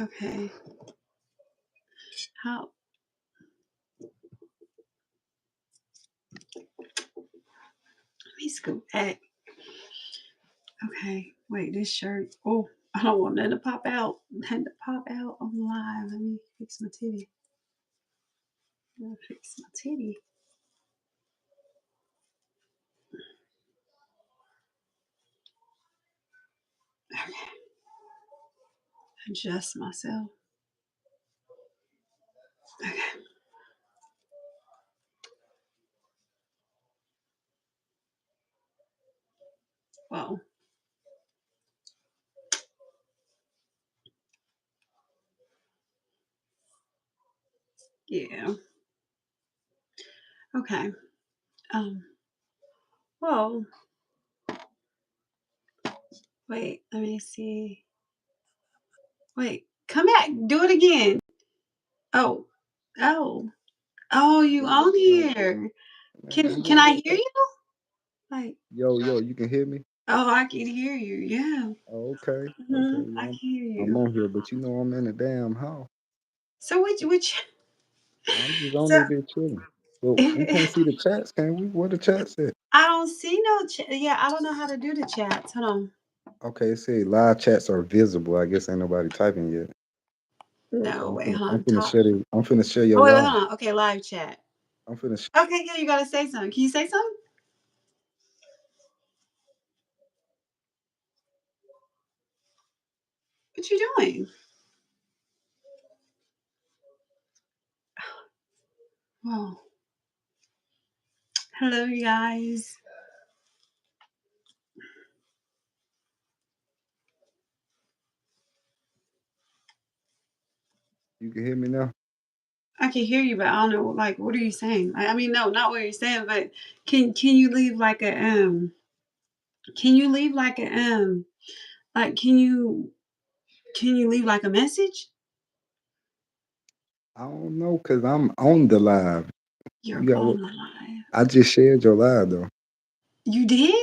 Okay. How let me scoot back. Okay. Wait, this shirt. Oh, I don't want that to pop out. Had to pop out on live. Let me fix my titty. Let me fix my titty. Okay. Adjust myself. Okay. Well, yeah. Okay. Um, well, wait, let me see. Wait, come back. Do it again. Oh. Oh. Oh, you on here. Man, Can I hold hear up. you? Like, Yo, you can hear me? oh, I can hear you. Yeah. Oh, okay, okay. I Yeah, can hear I'm you. on here, but you know I'm in the damn house. So which I'm just on so this bitch chilling. Well, we can't see the chats, can we? Where the chats at? I don't see no yeah, I don't know how to do the chats. Hold on. Okay, it say live chats are visible. I guess ain't nobody typing yet. Okay, No, wait, hold on. Talk. I'm finna share Oh your wait, live. hold on. Okay, live chat. I'm finna. Okay, yeah, you gotta say something. Can you say something? What you doing? Oh, hello, you guys. You can hear me now. I can hear you, but I don't know. Like, what are you saying? I mean, no, not what you're saying. But can you leave like a Can you leave like a like can you leave like a message? I don't know, cause I'm on the live. You're You got what? on the live. I just shared your live though. You did?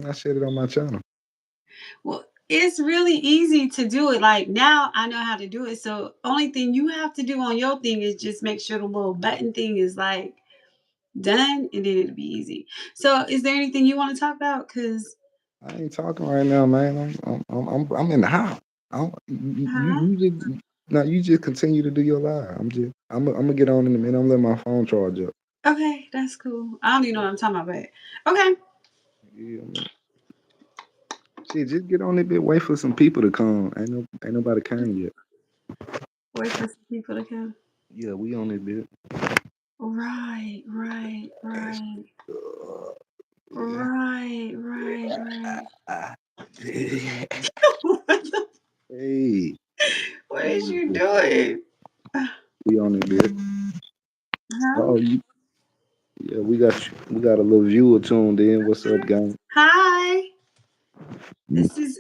I shared it on my channel. Well, it's really easy to do it. Like now I know how to do it. So only thing you have to do on your thing is just make sure the little button thing is like done and then it'll be easy. So is there anything you want to talk about? Cause I ain't talking right now, man. I'm in the house. I don't, huh? you just now you just continue to do your live. I'm gonna get on in a minute. I'm letting my phone charge up. Okay, that's cool. I don't even know what I'm talking about, but okay. Yeah, man. Shit, just get on it, bit. Wait for some people to come. Ain't nobody came yet. Wait for some people to come. Yeah, we on it, bit. Right, right, right. Uh, yeah. Right, right, right. Ah, What the hey, what is you doing? we on it, bit. Huh? Oh, yeah, we got a little viewer tuned in. What's up, gang? Hi. This is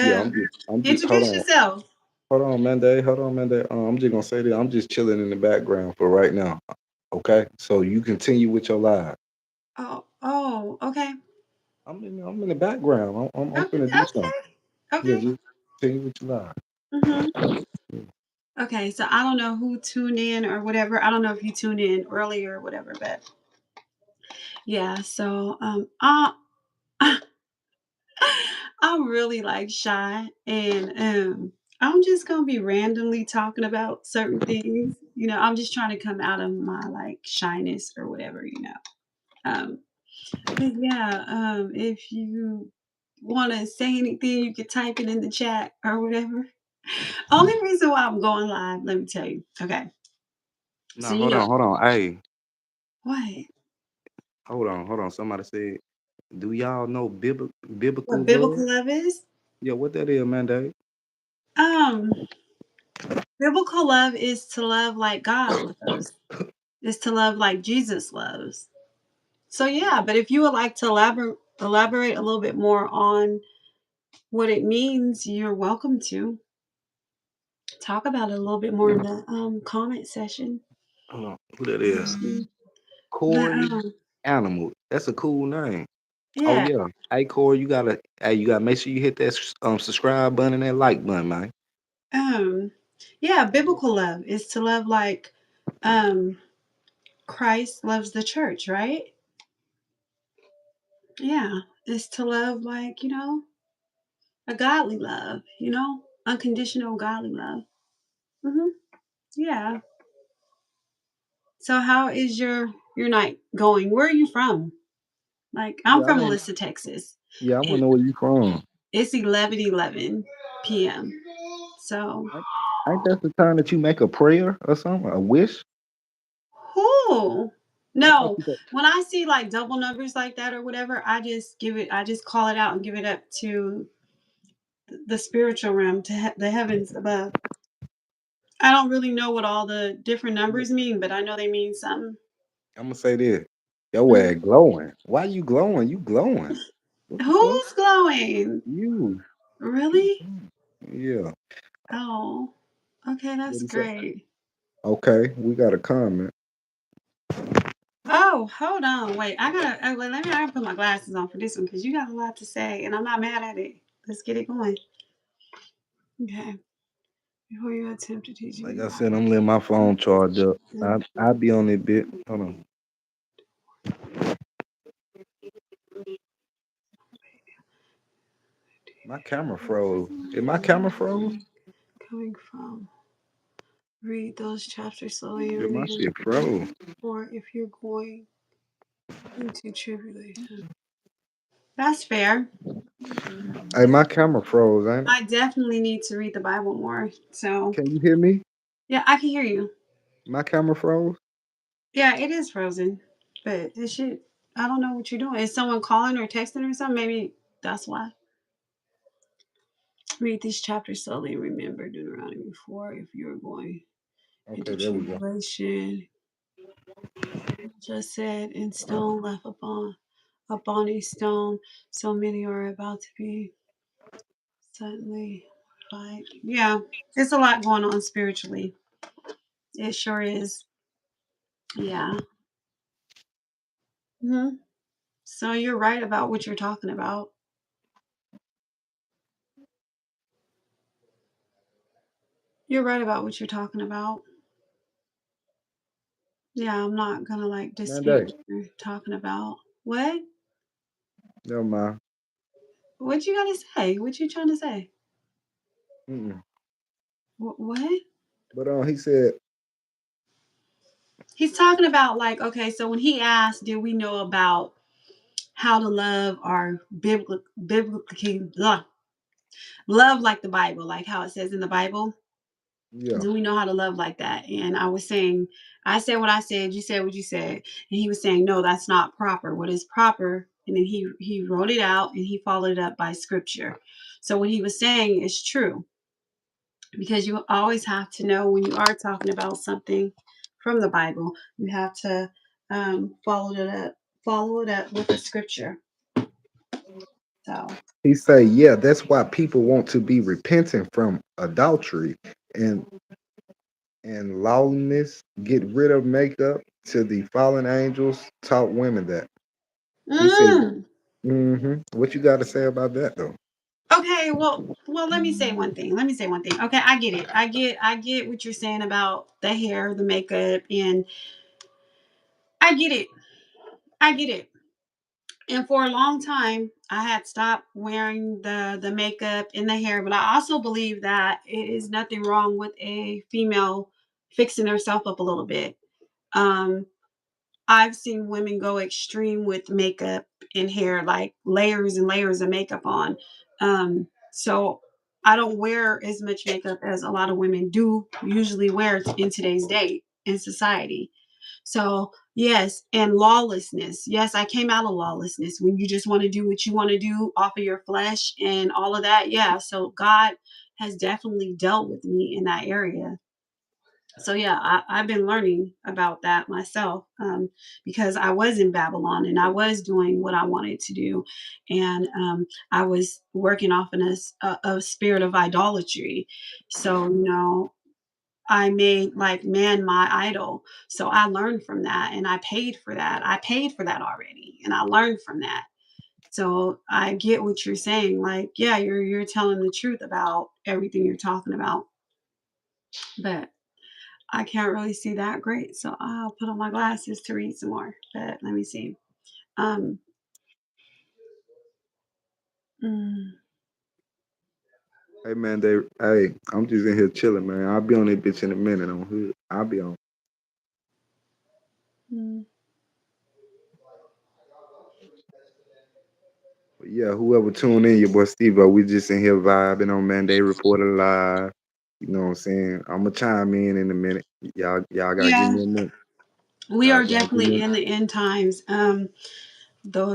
Yeah, um I'm just. Hold introduce on. yourself. Hold on, Monday. Hold on, Monday. I'm just gonna say that I'm just chilling in the background for right now. Okay, so you continue with your live. Oh, okay. I'm in the background. I'm Okay, finna do something. okay, Yeah, okay. just continue with your live. hmm Yeah. Okay, so I don't know who tuned in or whatever. I don't know if you tuned in earlier or whatever, but yeah, so I'm really like shy and I'm just gonna be randomly talking about certain things. I'm just trying to come out of my like shyness or whatever. Um but yeah, if you wanna say anything, you can type it in the chat or whatever. Only reason why I'm going live, let me tell you. Okay. So No, hold on. Hey, what? hold on. Somebody said, do y'all know biblical What love? biblical love is? Yeah, what that is, Monday? Um, Biblical love is to love like God loves. Is to love like Jesus loves. So yeah, but if you would like to elaborate a little bit more on what it means, you're welcome to talk about it a little bit more in the comment session. Hold on, who that is? Mhm. But Corey Animal. That's a cool name. Oh yeah, yeah. Hey Corey, you gotta make sure you hit that subscribe button and that like button, man. Um, yeah, biblical love is to love like um Christ loves the church, right? Yeah, it's to love like, a godly love, unconditional godly love. Hmm. Yeah. So how is your night going? Where are you from? Like I'm Yeah, I from want. Melissa, Texas. Yeah, I want to And know where you from. it's 11:11 p.m. So, Ain't that the time that you make a prayer or something, a wish? who? I thought No, you said. when I see like double numbers like that or whatever, I just call it out and give it up to the spiritual realm, to the heavens above. I don't really know what all the different numbers mean, but I know they mean something. I'm gonna say this. Your Mhm. ass glowing. Why you glowing? You glowing. What the fuck? Who's glowing? You. Really? Yeah. Oh, okay, What that's he say? great. Okay, we got a comment. Oh, hold on. Wait, well, let me, I gotta put my glasses on for this one because you got a lot to say and I'm not mad at it. Let's get it going. Okay. Before you attempt to teach Like me I how said, I'm letting my phone charge up. I be on it bit. Hold on. My camera froze. Is my camera froze? coming from. Read those chapters slowly and Yeah, my remember, shit froze. or if you're going into tribulation. That's fair. Hey, my camera froze, ain't it? I definitely need to read the Bible more. So, Can you hear me? yeah, I can hear you. My camera froze? Yeah, it is frozen, but it should. I don't know what you're doing. Is someone calling or texting or something? Maybe that's why. Read these chapters slowly and remember Deuteronomy 4 if you're going into Okay, there we go. tribulation. Just said, in stone left upon a stone, so many are about to be suddenly like, yeah, it's a lot going on spiritually. It sure is. Yeah. Hmm. So you're right about what you're talking about. You're right about what you're talking about. Yeah, I'm not gonna like dispute Monday. what you're talking about. What? Never mind. What you gotta say? What you trying to say? Mm-mm. What? But he said, He's talking about like, okay, so when he asked, did we know about how to love our biblically love like the Bible, like how it says in the Bible? yeah. Do we know how to love like that? And I was saying, I said what I said, you said what you said, and he was saying, no, that's not proper. What is proper? And then he wrote it out and he followed it up by scripture. So what he was saying is true because you always have to know when you are talking about something from the Bible, you have to follow it up with a scripture. So, He say, yeah, that's why people want to be repentant from adultery and lawlessness, get rid of makeup to the fallen angels, taught women that. He said, mm, what you got to say about that though? okay, well, let me say one thing. Let me say one thing. Okay, I get it. I get what you're saying about the hair, the makeup, and I get it. I get it. And for a long time, I had stopped wearing the makeup and the hair, but I also believe that it is nothing wrong with a female fixing herself up a little bit. Um, I've seen women go extreme with makeup and hair, like layers and layers of makeup on. So I don't wear as much makeup as a lot of women do usually wear in today's day in society. So, yes, and lawlessness. Yes, I came out of lawlessness when you just want to do what you want to do off of your flesh and all of that. Yeah, so God has definitely dealt with me in that area. So yeah, I've been learning about that myself because I was in Babylon and I was doing what I wanted to do, and I was working off in a spirit of idolatry. So I made like man my idol. So I learned from that, and I paid for that. I paid for that already, and I learned from that. So I get what you're saying. Like, yeah, you're telling the truth about everything you're talking about. but I can't really see that great. So I'll put on my glasses to read some more. But let me see. Um, mm, Hey man, hey, I'm just in here chilling, man. I'll be on that bitch in a minute on hood. I'll be on. mm. But yeah, whoever tuned in, your boy Steve, we just in here vibing on Monday Reporter Live. You know what I'm saying? I'ma chime in a minute. Y'all gotta give Yeah, me a minute. we Y'all are gotta give definitely me. in the end times.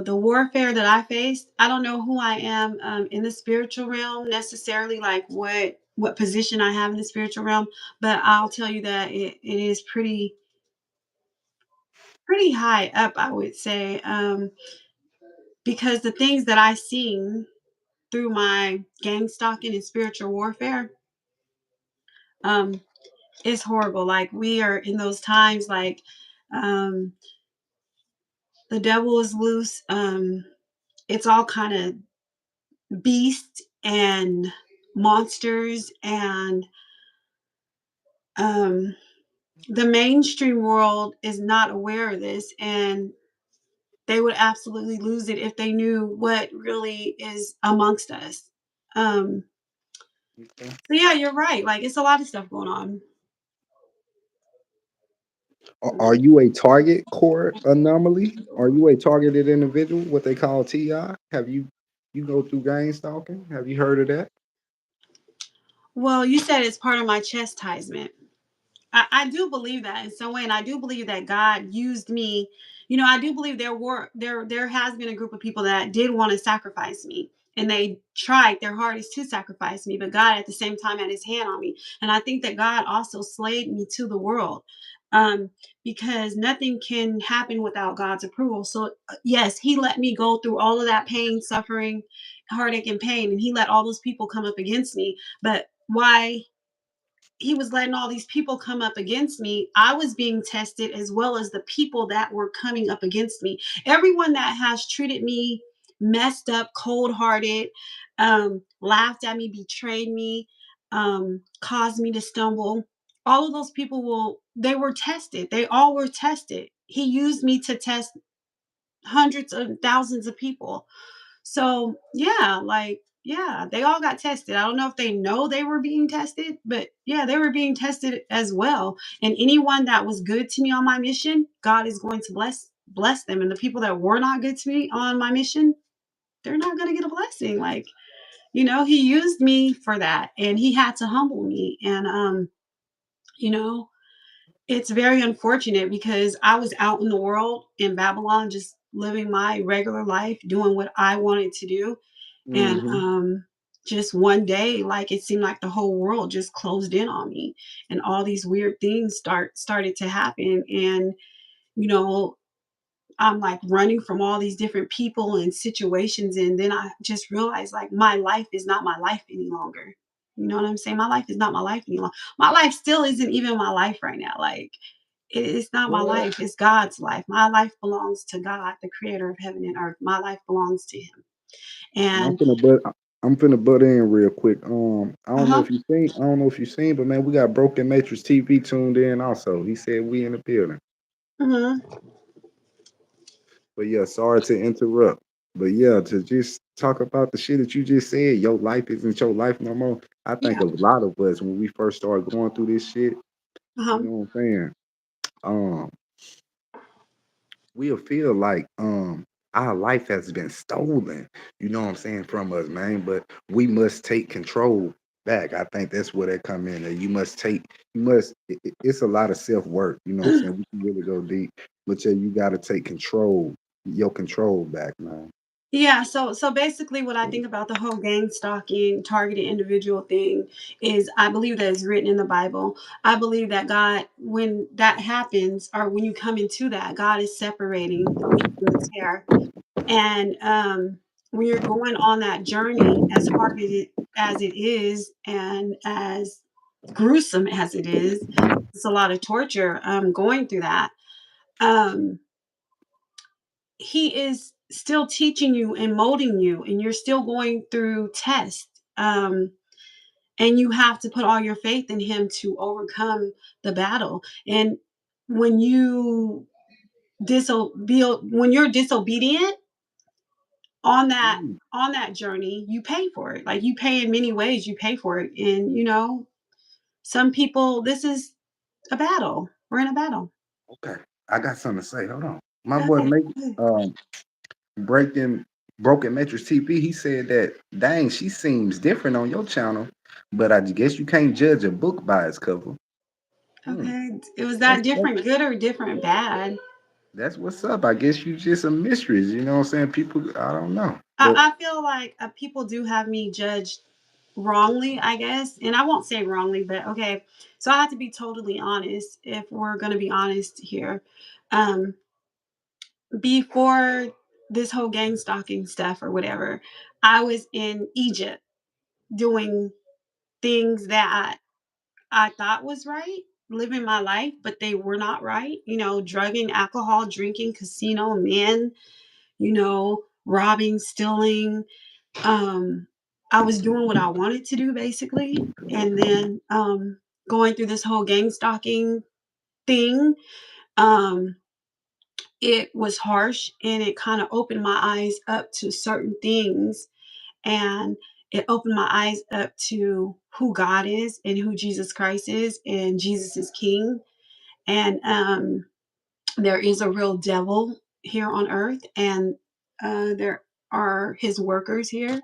The warfare that I faced, I don't know who I am in the spiritual realm necessarily, like what position I have in the spiritual realm, but I'll tell you that it is pretty high up, I would say, because the things that I seen through my gang stalking and spiritual warfare, um, is horrible. Like we are in those times, like um, the devil is loose. It's all kind of beasts and monsters, and um, the mainstream world is not aware of this, and they would absolutely lose it if they knew what really is amongst us. Um, so yeah, you're right. Like it's a lot of stuff going on. Are you a target core anomaly? Are you a targeted individual? What they call TI? Have you go through gang stalking? Have you heard of that? Well, you said it's part of my chastisement. I do believe that in some way, and I do believe that God used me. You know, I do believe there has been a group of people that did want to sacrifice me, and they tried their hardest to sacrifice me, but God at the same time had His hand on me, and I think that God also slayed me to the world, um, because nothing can happen without God's approval. So yes, He let me go through all of that pain, suffering, heartache, and pain, and He let all those people come up against me. But why? He was letting all these people come up against me. I was being tested as well as the people that were coming up against me. Everyone that has treated me messed up, cold hearted, laughed at me, betrayed me, caused me to stumble. All of those people they were tested. They all were tested. He used me to test hundreds of thousands of people. So yeah, like yeah, they all got tested. I don't know if they know they were being tested, but yeah, they were being tested as well. And anyone that was good to me on my mission, God is going to bless them. And the people that were not good to me on my mission, they're not going to get a blessing. Like, he used me for that, and he had to humble me. And you know, it's very unfortunate because I was out in the world in Babylon just living my regular life, doing what I wanted to do, and Hmm. just one day, like it seemed like the whole world just closed in on me, and all these weird things started to happen. And you know, I'm like running from all these different people and situations, and then I just realized like my life is not my life any longer. You know what I'm saying? My life is not my life any longer. My life still isn't even my life right now. Like it's not my What? life, it's God's life. My life belongs to God, the creator of heaven and earth. My life belongs to him. And And I'm finna butt in real quick. uh-huh. I don't know if you seen, but man, we got Broken Matrix TV tuned in also. He said we in the building. Mhm. But yeah, sorry to interrupt. But yeah, to just talk about the shit that you just said, your life isn't your life no more. I think Yeah. a lot of us when we first started going through this shit, you Uh-huh. know what I'm saying? Um, we'll feel like our life has been stolen, you know what I'm saying, from us, man. But we must take control back. I think that's where they come in. That it's a lot of self-work, you know what I'm saying? We can really go deep. But yeah, you gotta take your control back, man. Yeah, so basically what I think about the whole gang stalking, targeted individual thing is I believe that it's written in the Bible. I believe that God, when that happens, or when you come into that, God is separating the wheat from the tare. And when you're going on that journey, as hard as it is, and as gruesome as it is, it's a lot of torture going through that. Um, he is still teaching you and molding you, and you're still going through tests. and you have to put all your faith in him to overcome the battle. And when you when you're disobedient on that Mm, on that journey, you pay for it. Like, you pay in many ways, you pay for it. And some people, this is a battle. We're in a battle. okay. I got something to say. Hold on. My boy Okay. make breaking broken matrix TP. He said that dang, she seems different on your channel, but I guess you can't judge a book by its cover. Hmm. Okay. It was That's, that different good or different bad? that's what's up. I guess you just a mistress. You know what I'm saying? People, I don't know, but I feel like people do have me judged wrongly, I guess. And I won't say wrongly, but okay. So I have to be totally honest if we're going to be honest here. Um, Before this whole gang stalking stuff or whatever, I was in Egypt doing things that I thought was right, living my life, but they were not right. Drugging, alcohol, drinking, casino, men, robbing, stealing. Um, I was doing what I wanted to do basically. And then going through this whole gang stalking thing, um, it was harsh and it kind of opened my eyes up to certain things, and it opened my eyes up to who God is and who Jesus Christ is, and Jesus is King. And there is a real devil here on earth, and there are his workers here,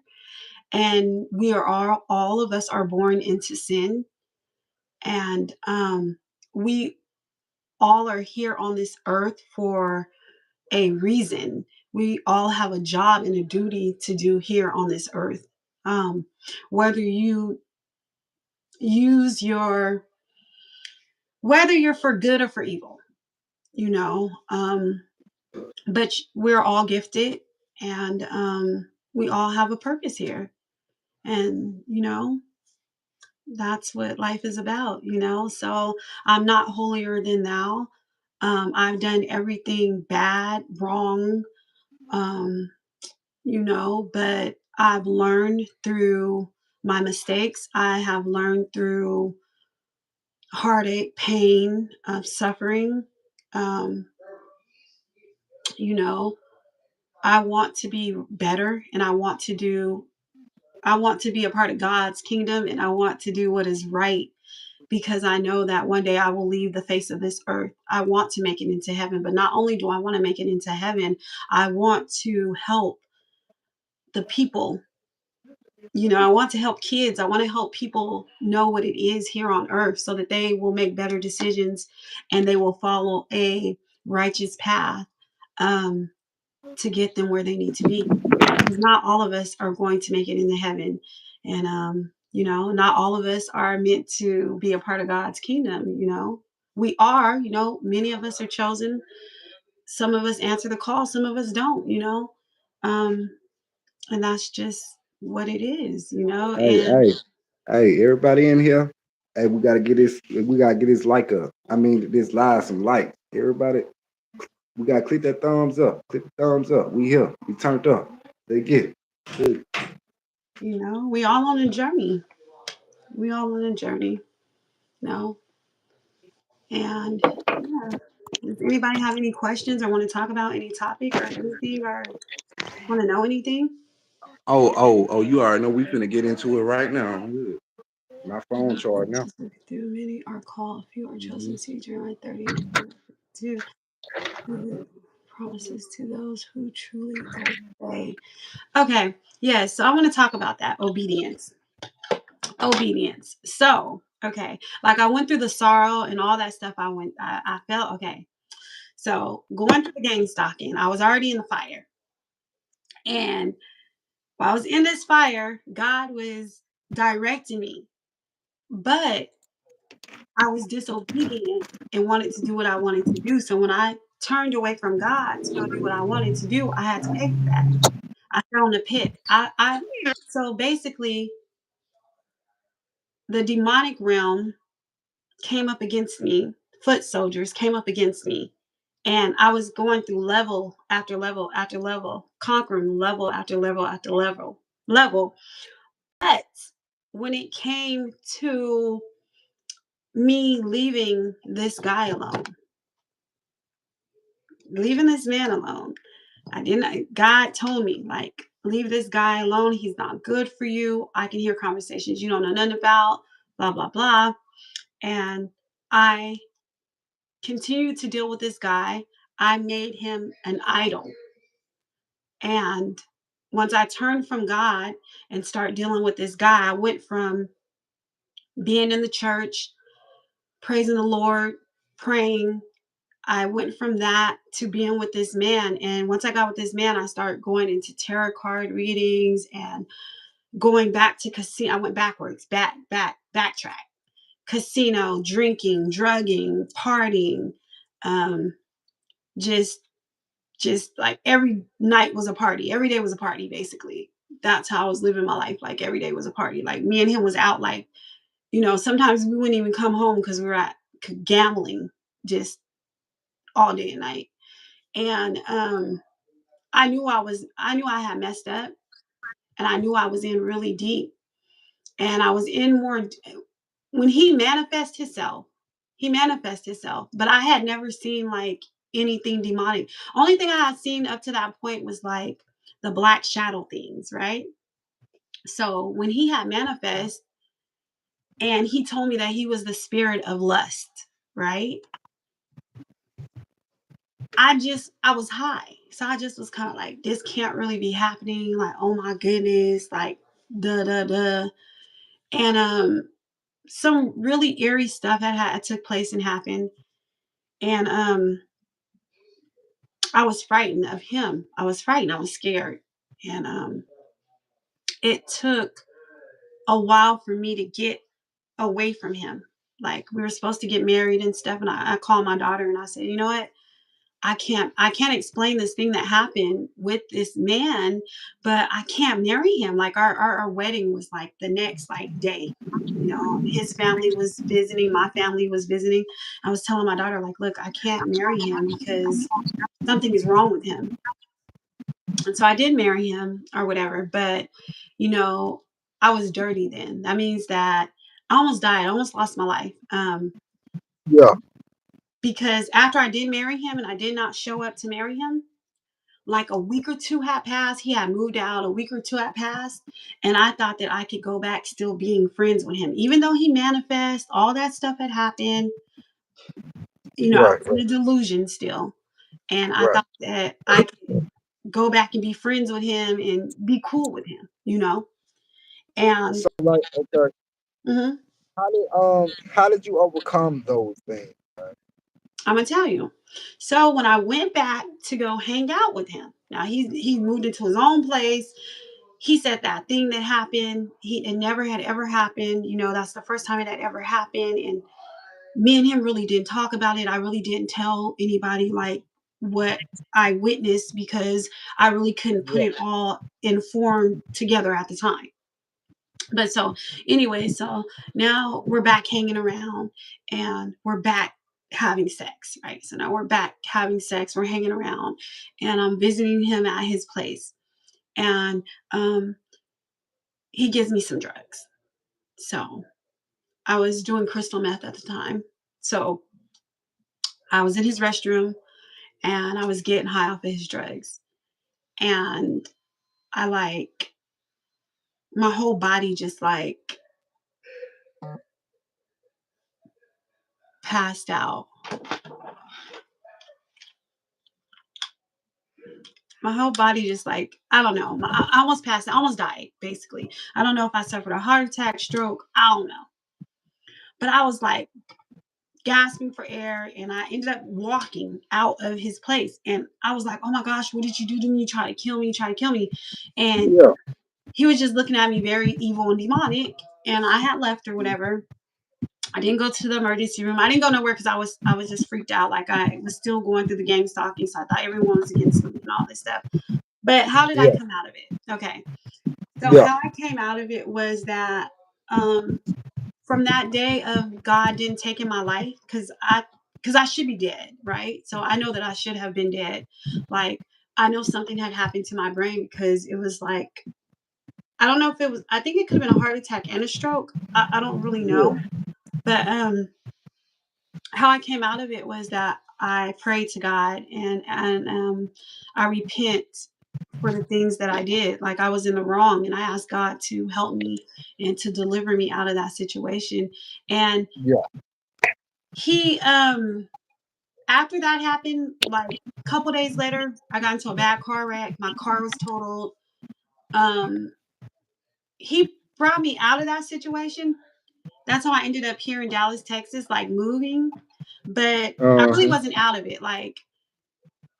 and we are all of us are born into sin, and we all are here on this earth for a reason. We all have a job and a duty to do here on this earth. um, whether you use your whether you're for good or for evil, you know but we're all gifted, and we all have a purpose here, and that's what life is about. So I'm not holier than thou. I've done everything bad, wrong, um, but I've learned through my mistakes. I have learned through heartache, pain, of suffering. Um, you know, I want to be better, and I want to be a part of God's kingdom, and I want to do what is right, because I know that one day I will leave the face of this earth. I want to make it into heaven, but not only do I want to make it into heaven, I want to help the people. I want to help kids. I want to help people know what it is here on earth, so that they will make better decisions and they will follow a righteous path, um, to get them where they need to be. Because not all of us are going to make it into heaven. And, not all of us are meant to be a part of God's kingdom. We are, many of us are chosen. Some of us answer the call, some of us don't. Um, and that's just what it is. hey, And hey, hey, everybody in here. Hey, we gotta get this. We gotta get this like up. I mean, this live some likes. Everybody, we gotta click that thumbs up. Click the thumbs up. We here. We turned up. They get it. Good. we all on a journey. We all on a journey. You know, and yeah. Does anybody have any questions or want to talk about any topic or anything, or want to know anything? Oh, you already know we finna get into it right now. Good. My phone charged now. Just look through many are called, few are chosen. Mhm. See Jeremiah 30 to the promises to those who truly obey. Okay, yes. So I want to talk about that obedience. Obedience. So okay, like I went through the sorrow and all that stuff. I felt okay. So going through the gang stalking, I was already in the fire, and while I was in this fire, God was directing me, but I was disobedient and wanted to do what I wanted to do. So when I turned away from God to go do what I wanted to do, I had to pay for that. I fell in a pit. I So basically the demonic realm came up against me. Foot soldiers came up against me. And I was going through level after level after level, conquering level after level after level. Level. when it came to me leaving this guy alone, leaving this man alone, I didn't, God told me, like, leave this guy alone. He's not good for you. I can hear conversations you don't know nothing about, blah, blah, blah. And I continued to deal with this guy. I made him an idol. And once I turned from God and start dealing with this guy, I went from being in the church, praising the Lord, praying. I went from that to being with this man. And once I got with this man, I started going into tarot card readings and going back to casino. I went backwards, backtrack. Casino, drinking, drugging, partying, um, just like every night was a party. Every day was a party, basically. That's how I was living my life. Like every day was a party. Like me and him was out, like, sometimes we wouldn't even come home because we were at gambling just all day and night. And I knew I had messed up, and I knew I was in really deep, and I was in more. When he manifest himself, but I had never seen like anything demonic. Only thing I had seen up to that point was like the black shadow things, right? So when he had manifest and he told me that he was the spirit of lust, right? I was high. So I just was kind of like, this can't really be happening. Like, oh my goodness, like da da da. And some really eerie stuff had took place and happened. And I was frightened of him. I was frightened. I was scared. And it took a while for me to get away from him. Like we were supposed to get married and stuff. And I called my daughter and I said, you know what? I can't explain this thing that happened with this man, but I can't marry him. Like our wedding was like the next like day. His family was visiting, my family was visiting. I was telling my daughter, like, look, I can't marry him because something is wrong with him. And so I did marry him or whatever, but you know, I was dirty then. That means that I almost died, I almost lost my life. Yeah. Because after I did marry him and I did not show up to marry him, like a week or two had passed. He had moved out, a week or two had passed. And I thought that I could go back still being friends with him. Even though he manifest, all that stuff had happened. I Right. was in a delusion still. And I Right. thought that I could go back and be friends with him and be cool with him. And So like, okay, mhm, how did you overcome those things? I'm gonna tell you. So when I went back to go hang out with him, now he moved into his own place. He said that thing that happened, it never had ever happened. That's the first time it had ever happened. And me and him really didn't talk about it. I really didn't tell anybody like what I witnessed because I really couldn't put Yeah. it all in form together at the time. But so anyway, so now we're back hanging around and we're back having sex, right? So now we're back having sex, we're hanging around, and I'm visiting him at his place. And he gives me some drugs. So I was doing crystal meth at the time. So I was in his restroom and I was getting high off of his drugs. And I like, my whole body just like passed out. My whole body just like, I don't know. I almost passed, I almost died, basically. I don't know if I suffered a heart attack, stroke, I don't know. But I was like gasping for air and I ended up walking out of his place. And I was like, oh my gosh, what did you do to me? You try to kill me, you try to kill me. And Yeah. he was just looking at me very evil and demonic. And I had left or whatever. I didn't go to the emergency room. I didn't go nowhere because I was just freaked out. Like I was still going through the game stalking, so I thought everyone was against me and all this stuff. But how did I Yeah. come out of it? Okay. So Yeah. how I came out of it was that from that day of God didn't take in my life because I should be dead, right? So I know that I should have been dead. Like I know something had happened to my brain because it was like I don't know if it was. I think it could have been a heart attack and a stroke. I don't really know, Yeah. but how I came out of it was that I prayed to God and I repent for the things that I did. Like I was in the wrong, and I asked God to help me and to deliver me out of that situation. And Yeah. he after that happened, like a couple days later, I got into a bad car wreck. My car was totaled. Um, he brought me out of that situation. That's how I ended up here in Dallas, Texas, like moving. But I really Uh-huh. wasn't out of it. Like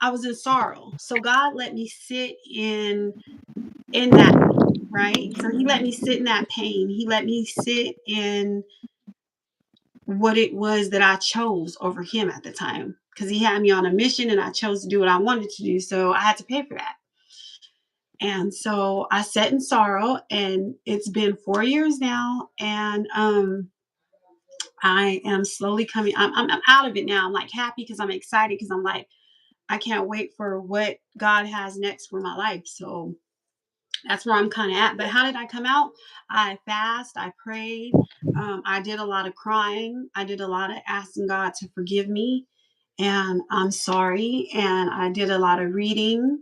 I was in sorrow. So God let me sit in that, right? So he let me sit in that pain. He let me sit in what it was that I chose over him at the time because he had me on a mission and I chose to do what I wanted to do. So I had to pay for that. And so I sat in sorrow and it's been 4 years now. And I am slowly coming, I'm out of it now. I'm like happy because I'm excited because I'm like, I can't wait for what God has next for my life. So that's where I'm kind of at. But how did I come out? I fast, I prayed, I did a lot of crying, I did a lot of asking God to forgive me, and I'm sorry. And I did a lot of reading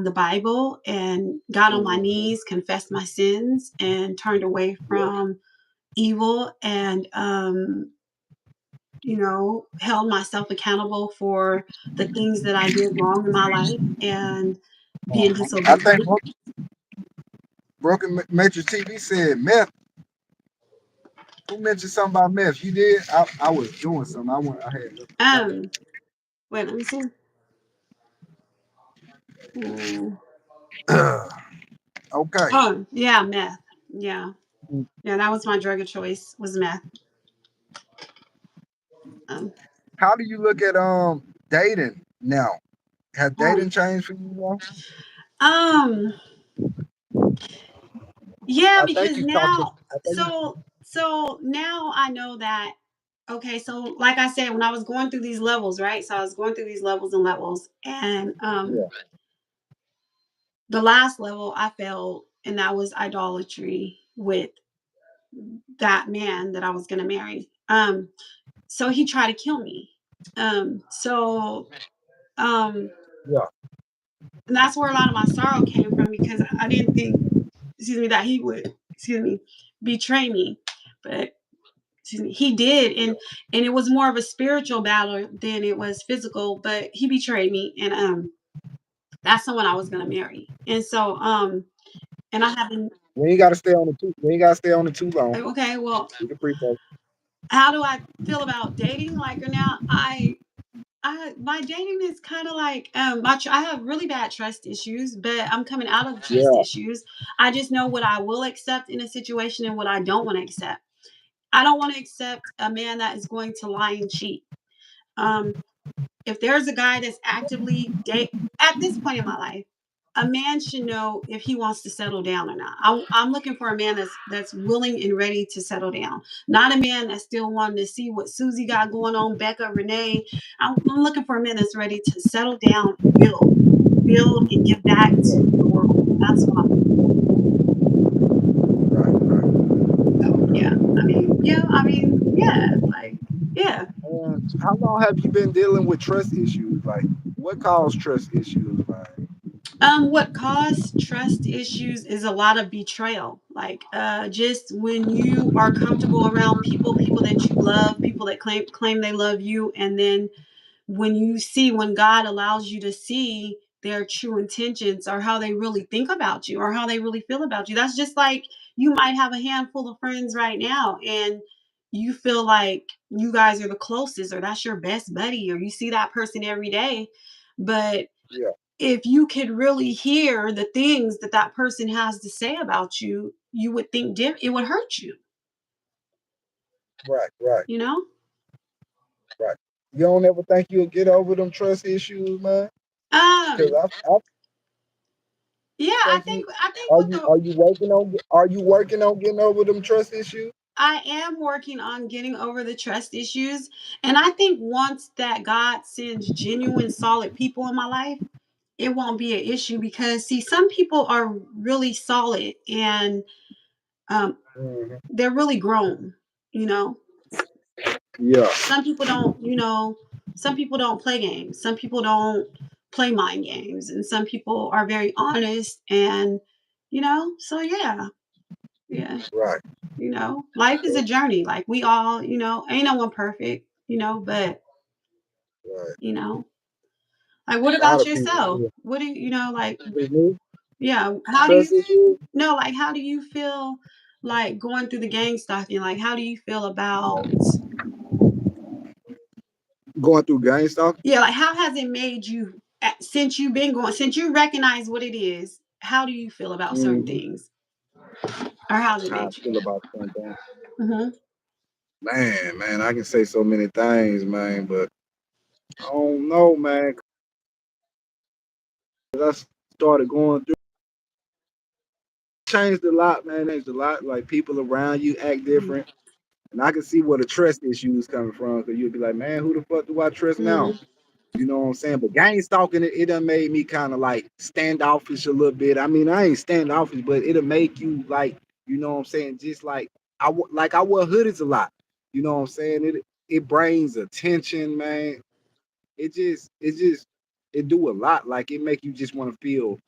the Bible and got on my Mhm. knees, confessed my sins, and turned away Yeah. from evil and held myself accountable for the things that I did wrong in my life and being I think disobedient. Broken Matrix TV said meth. Who mentioned something about meth? You did? I was doing something. I had Um, Wait, let me see. Mm. okay. Oh, yeah, meth. Yeah. Yeah, that was my drug of choice, was meth. Um, How do you look at dating now? Has dating um, changed for you now? um, yeah, I think because you talked to. now, I think so now I know that, okay, so like I said, when I was going through these levels, right? So I was going through these levels and levels, and yeah. the last level I felt, and that was idolatry with that man that I was gonna marry. So he tried to kill me. So um Yeah. and that's where a lot of my sorrow came from because I didn't think, excuse me, that he would, excuse me, betray me. But excuse me, he did, and it was more of a spiritual battle than it was physical, but he betrayed me, and that's someone I was gonna marry. And so and I haven't. We ain't got to stay on it too. We ain't got to stay on it too long. Okay, well, We can pre-post. how do I feel about dating? Like now, I my dating is kind of like I have really bad trust issues, but I'm coming out of trust Yeah. issues. I just know what I will accept in a situation and what I don't want to accept. I don't want to accept a man that is going to lie and cheat. Um, if there's a guy that's actively date at this point in my life, a man should know if he wants to settle down or not. I'm looking for a man that's willing and ready to settle down, not a man that's still wanting to see what Susie got going on, Becca, Renee. I'm looking for a man that's ready to settle down and build and give back to the world. That's what I'm looking for. Right. Right. So yeah, like yeah. And how long have you been dealing with trust issues? Like, what caused trust issues? Like, What caused trust issues is a lot of betrayal. Like, just when you are comfortable around people that you love, people that claim they love you, and then when God allows you to see their true intentions or how they really think about you or how they really feel about you. That's just like you might have a handful of friends right now and you feel like you guys are the closest or that's your best buddy or you see that person every day. But yeah. if you could really hear the things that that person has to say about you, you would think it would hurt you, Right. Right. you know? Right. You don't ever think you'll get over them trust issues, man? Because Um, I yeah, think you I think with the are you working on getting over them trust issues? I am working on getting over the trust issues. And I think once that God sends genuine, solid people in my life, it won't be an issue because see, some people are really solid and um, Mhm. they're really grown. You know, Yeah, some people don't. Some people don't play games. Some people don't play mind games, and some people are very honest. And so yeah, yeah. right, Life is a journey. Like we all, ain't no one perfect. But right. you know, like what A lot about of people yourself? feel What do like? with me, Yeah, how do you trust issues no, like, how do you feel, like, going through the gang stalking? Like, how do you feel about going through gang stalking. yeah, like, how has it made you since you recognize what it is, how do you feel about certain Mhm. things? Or how's it How I made you? feel about something. Mhm, Man, I can say so many things, man, but I don't know, man. 'Cause I started going through, changed a lot, man. Changed a lot. Like people around you act mhm, different, and I can see where the trust issues coming from. Cause you'd be like, man, who the fuck do I trust now? mhm, You know what I'm saying? But gang stalking, it done made me kind of like standoffish a little bit. I mean, I ain't standoffish, but it'll make you like, you know what I'm saying? Just like I wear hoodies a lot. You know what I'm saying? It brings attention, man. It just it do a lot. Like it make you just want to feel,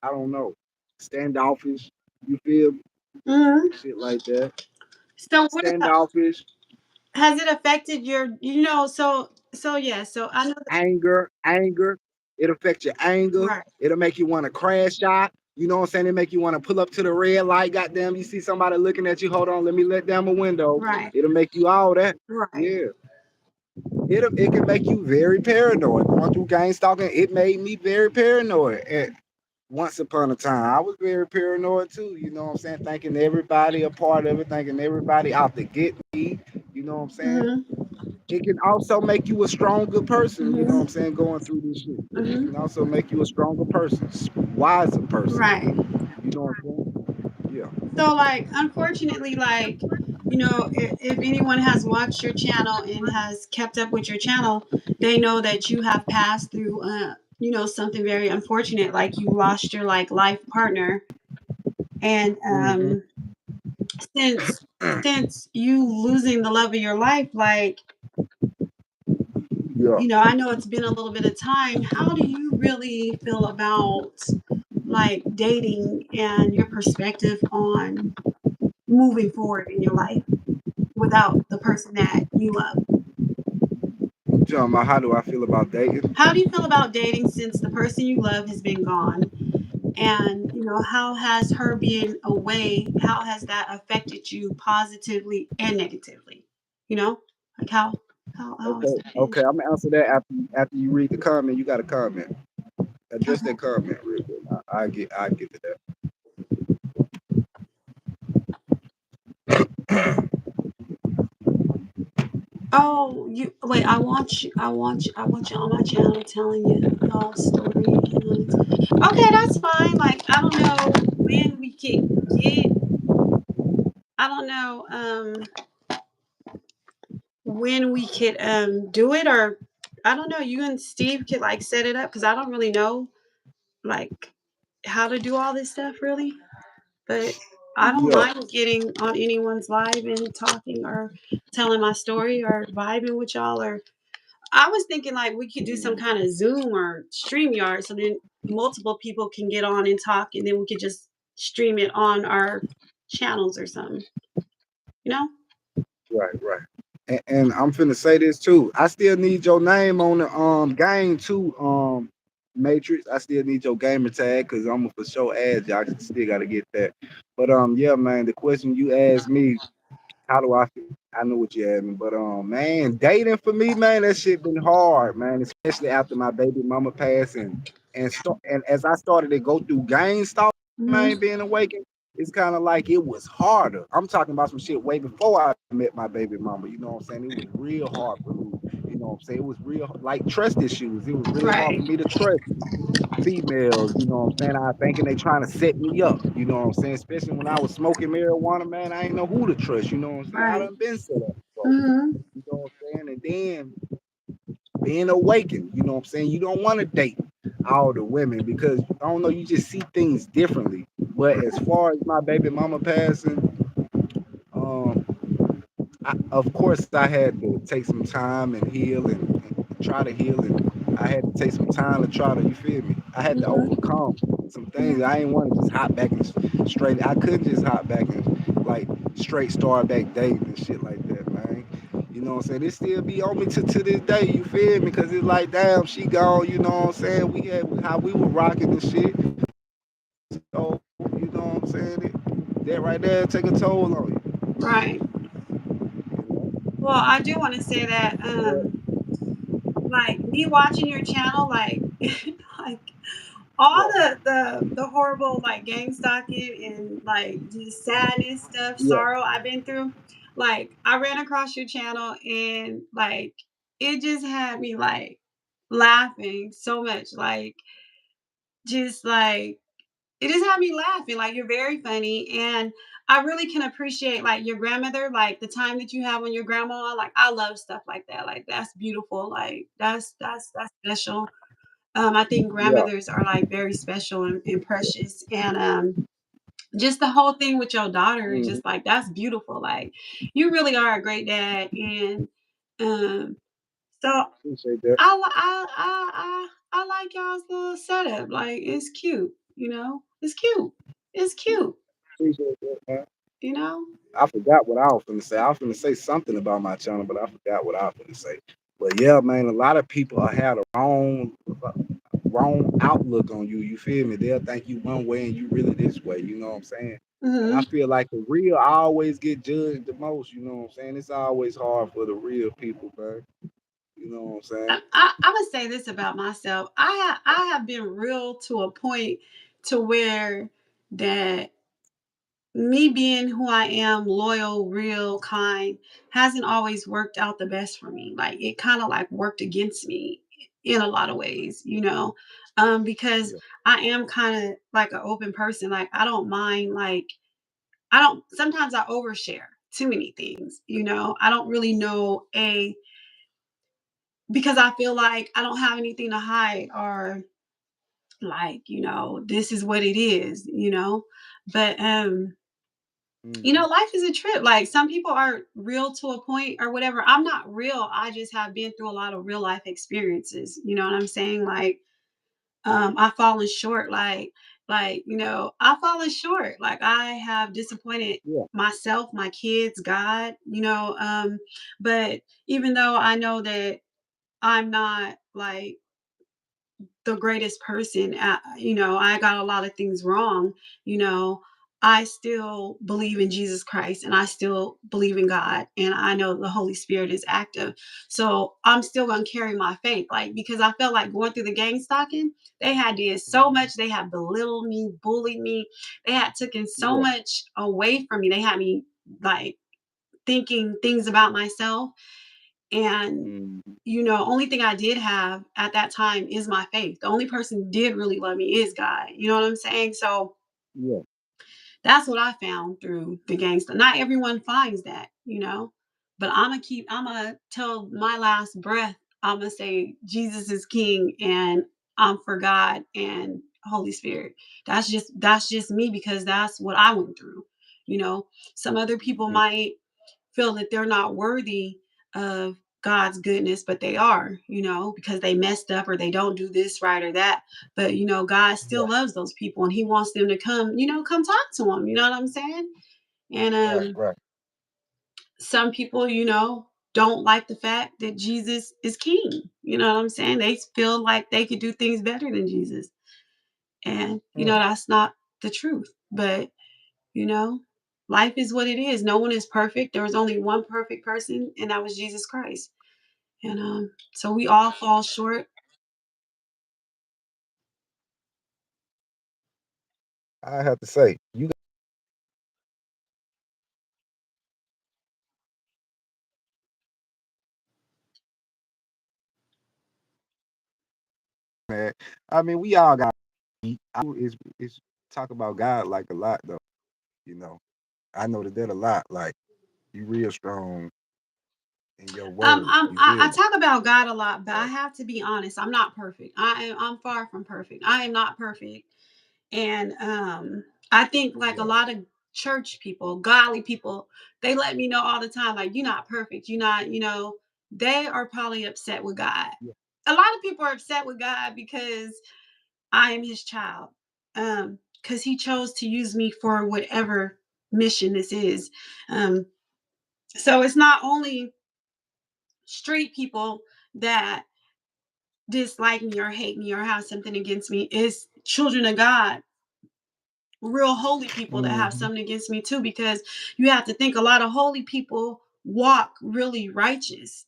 I don't know, standoffish. You feel mhm. shit like that. So what about Standoffish, has it affected so yeah, so I know that anger. It affects your anger. right, It'll make you want to crash out. You know what I'm saying? It make you want to pull up to the red light. Goddamn, you see somebody looking at you. Hold on, let me let down my window. right, It'll make you all that. right. Yeah. It can make you very paranoid. Going through gang stalking, it made me very paranoid. And once upon a time, I was very paranoid too. You know what I'm saying? Thinking everybody a part of it, thinking everybody out to get me. You know what I'm saying? Mhm, It can also make you a stronger person, you know what I'm mhm, saying, going through this shit. It mhm. can also make you a stronger person, wiser person. Right. You know what I'm saying? Yeah. So, like, unfortunately, like, if anyone has watched your channel and has kept up with your channel, they know that you have passed through, something very unfortunate, like you lost your like life partner, and Hmm. since since you losing the love of your life, like, Yeah. I know it's been a little bit of time. How do you really feel about like dating and your perspective on moving forward in your life without the person that you love? Talking about how do I feel about dating? How do you feel about dating since the person you love has been gone? And, how has her being away, how has that affected you positively and negatively? You know, like how has Okay, that been? okay, I'm gonna answer that after you read the comment. You got a comment. Address that comment real quick. I get to that. Oh, you wait. I want you on my channel telling you y'all story. Okay, that's fine. Like I don't know when we could get. I don't know when we could do it, or I don't know. You and Steve could like set it up because I don't really know like how to do all this stuff really. But I don't Yeah. mind getting on anyone's live and talking or telling my story or vibing with y'all or I was thinking like we could do some kind of Zoom or StreamYard so then multiple people can get on and talk and then we could just stream it on our channels or something. You know? Right. And I'm finna say this too. I still need your name on the game too, Matrix. I still need your gamer tag because I'm for sure add you. I still gotta get that. But yeah, man, the question you asked me, how do I feel? I know what you asked me, but man, dating for me, man, that shit been hard, man, especially after my baby mama passed and as I started to go through gang stuff, man, Mhm. being awakened, it's kind of like it was harder. I'm talking about some shit way before I met my baby mama. You know what I'm saying? It was real hard for me. You know what I'm saying? It was real like trust issues. It was really hard Right. for me to trust females, you know what I'm saying? I thinking they trying to set me up, you know what I'm saying? Especially when I was smoking marijuana, man, I ain't know who to trust, you know what I'm saying? I Right. done been set up before, Mhm. you know what I'm saying? And then being awakened, you know what I'm saying? You don't want to date all the women because I don't know, you just see things differently. But as far as my baby mama passing, um, of course I had to take some time and heal and try to heal, and I had to take some time to try to, you feel me? I had to Mhm. overcome some things. Mhm. I ain't want to just hop back and straight. I couldn't just hop back and like straight start back dating and shit like that, man. You know what I'm saying? It still be on me to this day, you feel me? Because it's like, damn, she gone, you know what I'm saying? We had how we were rocking and shit. So, you know what I'm saying? That right there take a toll on you. Right. Well, I do want to say that But like me watching your channel, like like all yeah, the horrible like gang stalking and like just sadness stuff, yeah. sorrow I've been through. Like I ran across your channel and like it just had me like laughing so much. Like just like it just had me laughing. Like you're very funny and I really can appreciate like your grandmother, like the time that you have on your grandma. Like I love stuff like that. Like that's beautiful. Like that's special. I think Yeah. grandmothers are like very special and precious. And just the whole thing with your daughter is Mhm. just like that's beautiful. Like you really are a great dad. And um, so Appreciate that. I like y'all's little setup. Like it's cute, you know. It's cute. It's cute, Appreciate that, man. you know. I forgot what I was finna say. I was finna say something about my channel, but I forgot what I was finna say. But yeah, man, a lot of people have a wrong outlook on you. You feel me? They'll think you one way and you really this way. You know what I'm saying? And I Hmm. feel like the real always get judged the most. You know what I'm saying? It's always hard for the real people, man. You know what I'm saying? I'm gonna say this about myself. I have been real to a point to where that me being who I am, loyal, real, kind, hasn't always worked out the best for me. Like it kind of like worked against me in a lot of ways, you know, because Yeah. I am kind of like an open person. Like I don't mind, like, I don't, sometimes I overshare too many things, you know, I don't really know because I feel like I don't have anything to hide or like, you know, this is what it is, you know, but, you Hmm. know, life is a trip. Like some people are real to a point or whatever. I'm not real. I just have been through a lot of real life experiences. You know what I'm saying? Like, I've fallen short. You know, I've fallen short. Like I have disappointed Yeah. myself, my kids, God, you know. But even though I know that I'm not like the greatest person at, you know, I got a lot of things wrong, you know, I still believe in Jesus Christ and I still believe in God and I know the Holy Spirit is active. So I'm still gonna carry my faith. Like because I felt like going through the gang stalking, they had did so Mhm. much, they had belittled me, bullied me, they had taken so Yeah. much away from me. They had me like thinking things about myself and Hmm. you know, only thing I did have at that time is my faith. The only person who did really love me is God. You know what I'm saying? So Yeah. that's what I found through the gangster. Not everyone finds that, you know, but I'm gonna till my last breath, I'm gonna say Jesus is King and I'm for God and Holy Spirit. That's just me because that's what I went through. You know, some other people Mhm. might feel that they're not worthy of God's goodness, but they are, you know, because they messed up or they don't do this right or that. But, you know, God Yeah. still loves those people and he wants them to come, you know, come talk to him. You know what I'm saying? And Right. Right. some people, you know, don't like the fact that Jesus is king. You know what I'm saying? They feel like they could do things better than Jesus. And, you know, Mm. that's not the truth. But you know, life is what it is. No one is perfect. There was only one perfect person, and that was Jesus Christ. And so we all fall short. I have to say, you man. I mean, we all got. Is talk about God like a lot though. You know, I know that a lot. Like you real strong. in your word. You I feel me? talk about God a lot, but I So have to be honest. I'm not perfect. I'm far from perfect. I am not perfect, and I think like a yeah, lot of church people, godly people, they let me know all the time, like you're not perfect. You're not. They are probably upset with God. yeah. A lot of people are upset with God because I am His child. Because He chose to use me for whatever mission this is. Um, so it's not only street people that dislike me or hate me or have something against me. It's children of God, real holy people that have Hmm. something against me too, because you have to think a lot of holy people walk really righteous,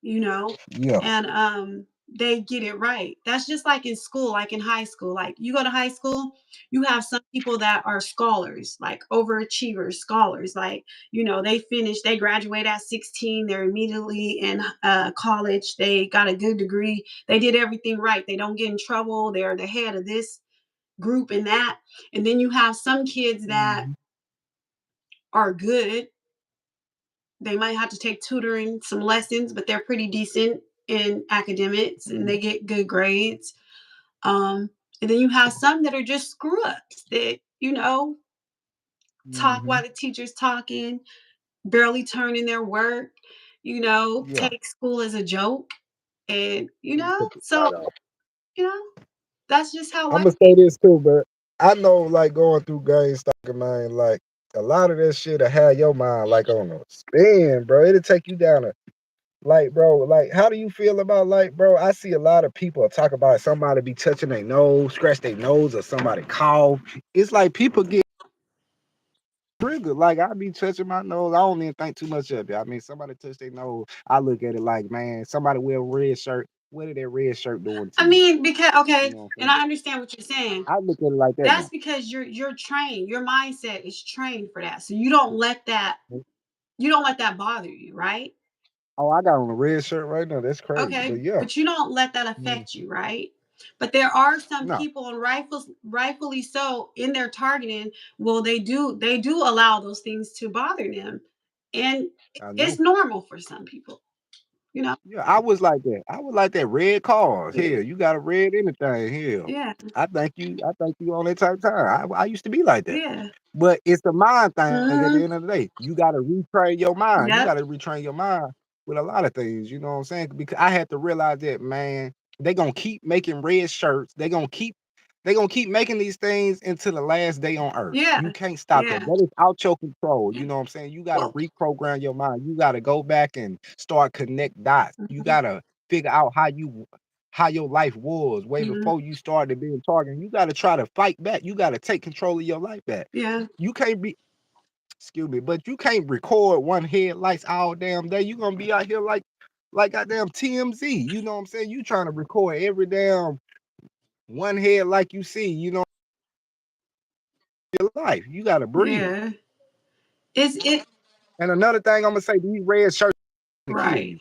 you know, Yeah. and they get it right. That's just like in school, like in high school. Like you go to high school, you have some people that are scholars, like overachievers, scholars. Like they finish, they graduate at 16, they're immediately in college, they got a good degree, they did everything right, they don't get in trouble, they're the head of this group and that. And then you have some kids that Hmm. are good, they might have to take tutoring, some lessons, but they're pretty decent in academics and Hmm. they get good grades. Um, and then you have some that are just screw ups that, talk Hmm. while the teacher's talking, barely turn in their work, Yeah. take school as a joke. And, Took it right so, off. you know, that's just how I'm life gonna say this too, but I know like going through game stalking, man, like a lot of this shit'll have your mind like on a spin, bro. It'll take you down a like, bro, like how do you feel about like, bro? I see a lot of people talk about somebody be touching their nose, scratch their nose, or somebody cough. It's like people get triggered. Like I be touching my nose. I don't even think too much of it. I mean, somebody touch their nose. I look at it like, man, somebody wear a red shirt. What is that red shirt doing to I you? mean, because You okay, know what and I'm I understand what you're saying. saying? I look at it like that That's now. because you're trained. Your mindset is trained for that. So you don't let that bother you, right? Oh, I got on a red shirt right now. That's crazy. Okay, But yeah. but you don't let that Mm. affect you, right? But there are some No, people, and rightfully so, in their targeting. Well, they do allow those things to bother them, and I it's know. normal for some people. You know? Yeah, I was like that. I was like that. Red cars. Yeah, Hell, you got a red anything. Hell, yeah, I think you on that type of time. I used to be like that. yeah. But it's the mind thing at the Hmm. end of the day. You gotta retrain your mind. You Yep. gotta retrain your mind with a lot of things. You know what I'm saying? Because I had to realize that, man, they gonna keep making red shirts. They gonna keep making these things until the last day on earth. You Yeah, can't stop that. yeah. That is out your control. Yeah. You know what I'm saying? You gotta Well. reprogram your mind. You gotta go back and start connect dots. You Mhm, gotta figure out how your life was way mhm. before you started being targeted. You gotta try to fight back. You gotta take control of your life back. Yeah, You can't be excuse me, but you can't record one headlights all damn day. You gonna be out here like goddamn TMZ. You know what I'm saying? You trying to record every damn one head like you see, your life. You gotta breathe. yeah. It And another thing I'm gonna say, these red shirts gonna kill right, you.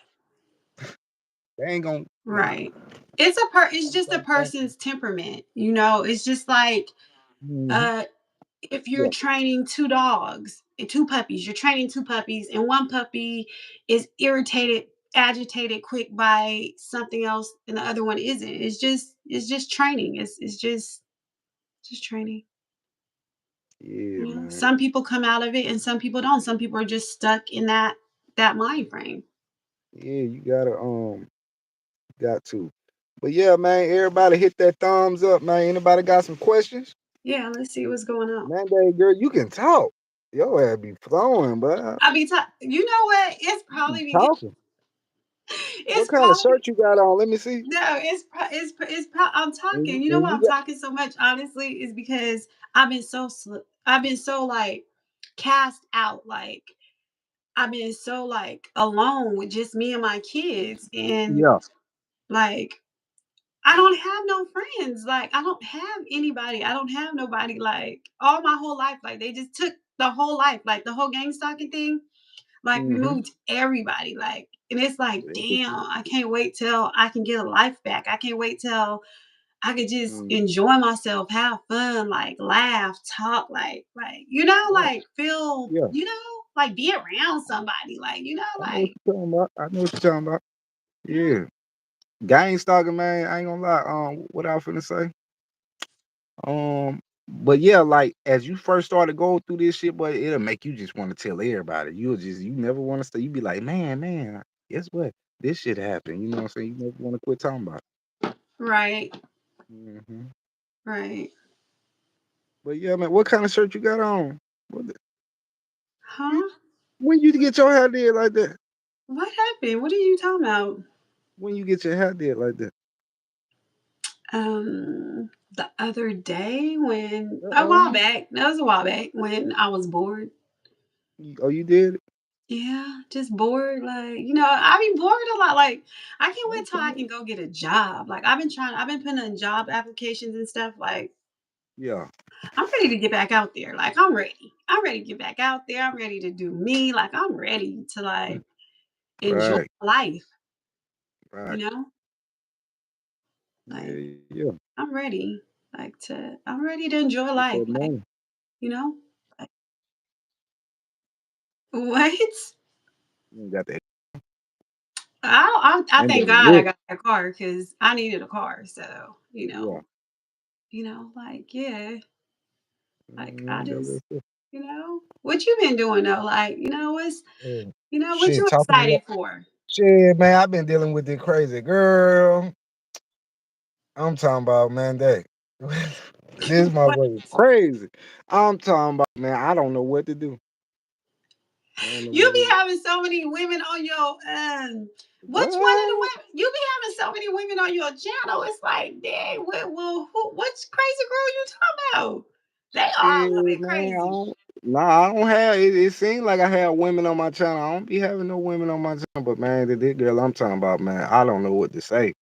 They ain't gonna nah. right. It's I'm just a trying to think. person's temperament. It's just like Mhm. uh if you're Yeah. training two dogs and two puppies, you're training two puppies, and one puppy is irritated, agitated, quick by something else, and the other one isn't. It's just training. It's just training. Yeah, man. Some people come out of it, and some people don't. Some people are just stuck in that mind frame. Yeah, you got to. But yeah, man, everybody hit that thumbs up, man. Anybody got some questions? Yeah, let's see what's going on. Monday, girl, you can talk. Your ass be flowing, but I be you know what? It's you be probably because talking. What it's kind of probably shirt you got on? Let me see. no, I'm talking. And You know and why you I'm got talking so much? Honestly, is because I've been so like cast out. Like I've been so like alone with just me and my kids, and yeah. like I don't have no friends. Like I don't have anybody. I don't have nobody. Like all my whole life, like they just took the whole life, like the whole gang stalking thing. Like Mm-hmm. removed everybody. Like, and it's like, damn, I can't wait till I can get a life back. I can't wait till I could just Mm, enjoy myself, have fun, like laugh, talk, like right. like feel, Yeah. like be around somebody, like, I know what like you're talking about. I know what you're talking about. Yeah. Gang stalking, man. I ain't gonna lie. What I was finna say? But yeah, like as you first started going through this shit, but it'll make you just want to tell everybody. You never want to stay. You be like, man, guess what? This shit happened. You know what I'm saying? You never want to quit talking about right, it. right. But yeah, man, what kind of shirt you got on? You, Huh? when you get your hair did like that? What happened? What are you talking about? When you get your hair did like that? The other day when a while Uh-uh. back, that was a while back when I was bored. Oh, you did it? Yeah, just bored. Like, I be bored a lot. Like, I can't wait till I Okay. can go get a job. Like, I've been putting in job applications and stuff. Like, Yeah. I'm ready to get back out there. Like, I'm ready. I'm ready to get back out there. I'm ready to do me. Like, I'm ready to like enjoy Right. life, you Right. know? Like, Yeah. I'm ready. I'm ready to enjoy Get life. that Like, money. you know? Like, what? You got that I and thank that God I look. got that car because I needed a car. So, Yeah. like, yeah, like I That just, little shit. what you been doing though? Like, Yeah. what Shit, you talking about excited for? shit, man. I've been dealing with this crazy girl. I'm talking about, man, that this What motherfucker crazy. I'm talking about, man. I don't know what to do. I don't know you what be to do. having so many women on your which one of the What? women you be having so many women on your channel? It's like, dang, which crazy girl you talking about? They all a little Shit, bit man. crazy. Nah, I don't have it. It seems like I have women on my channel. I don't be having no women on my channel, but man, this girl I'm talking about, man, I don't know what to say.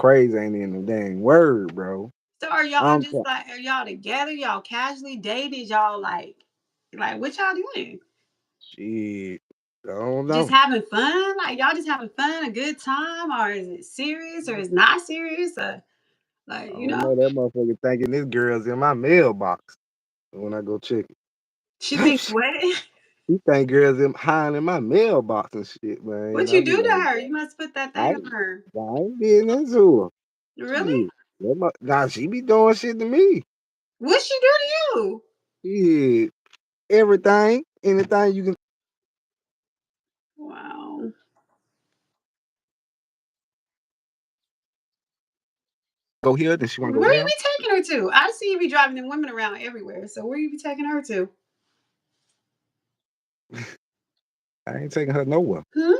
Crazy ain't in the dang word, bro. So are y'all I'm just like, are y'all together? Y'all casually dated? Y'all like what y'all doing? shit. I don't Just know. having fun? Like y'all just having fun, a good time, or is it serious or is not serious? Or like, I don't know that motherfucker thinking this girl's in my mailbox when I go check she it. thinks what? He think girls in hiding in my mailbox and shit, man. What I you be do to like, her? You must put that I, thing on her. I ain't being into her. Really? Shit. Nah, she be doing shit to me. What she do to you? Shit. Everything, anything you can Wow. go here, then she wanna go Where you there. be taking her to? I see you be driving them women around everywhere. So where you be taking her to? I ain't taking her nowhere. Hmm?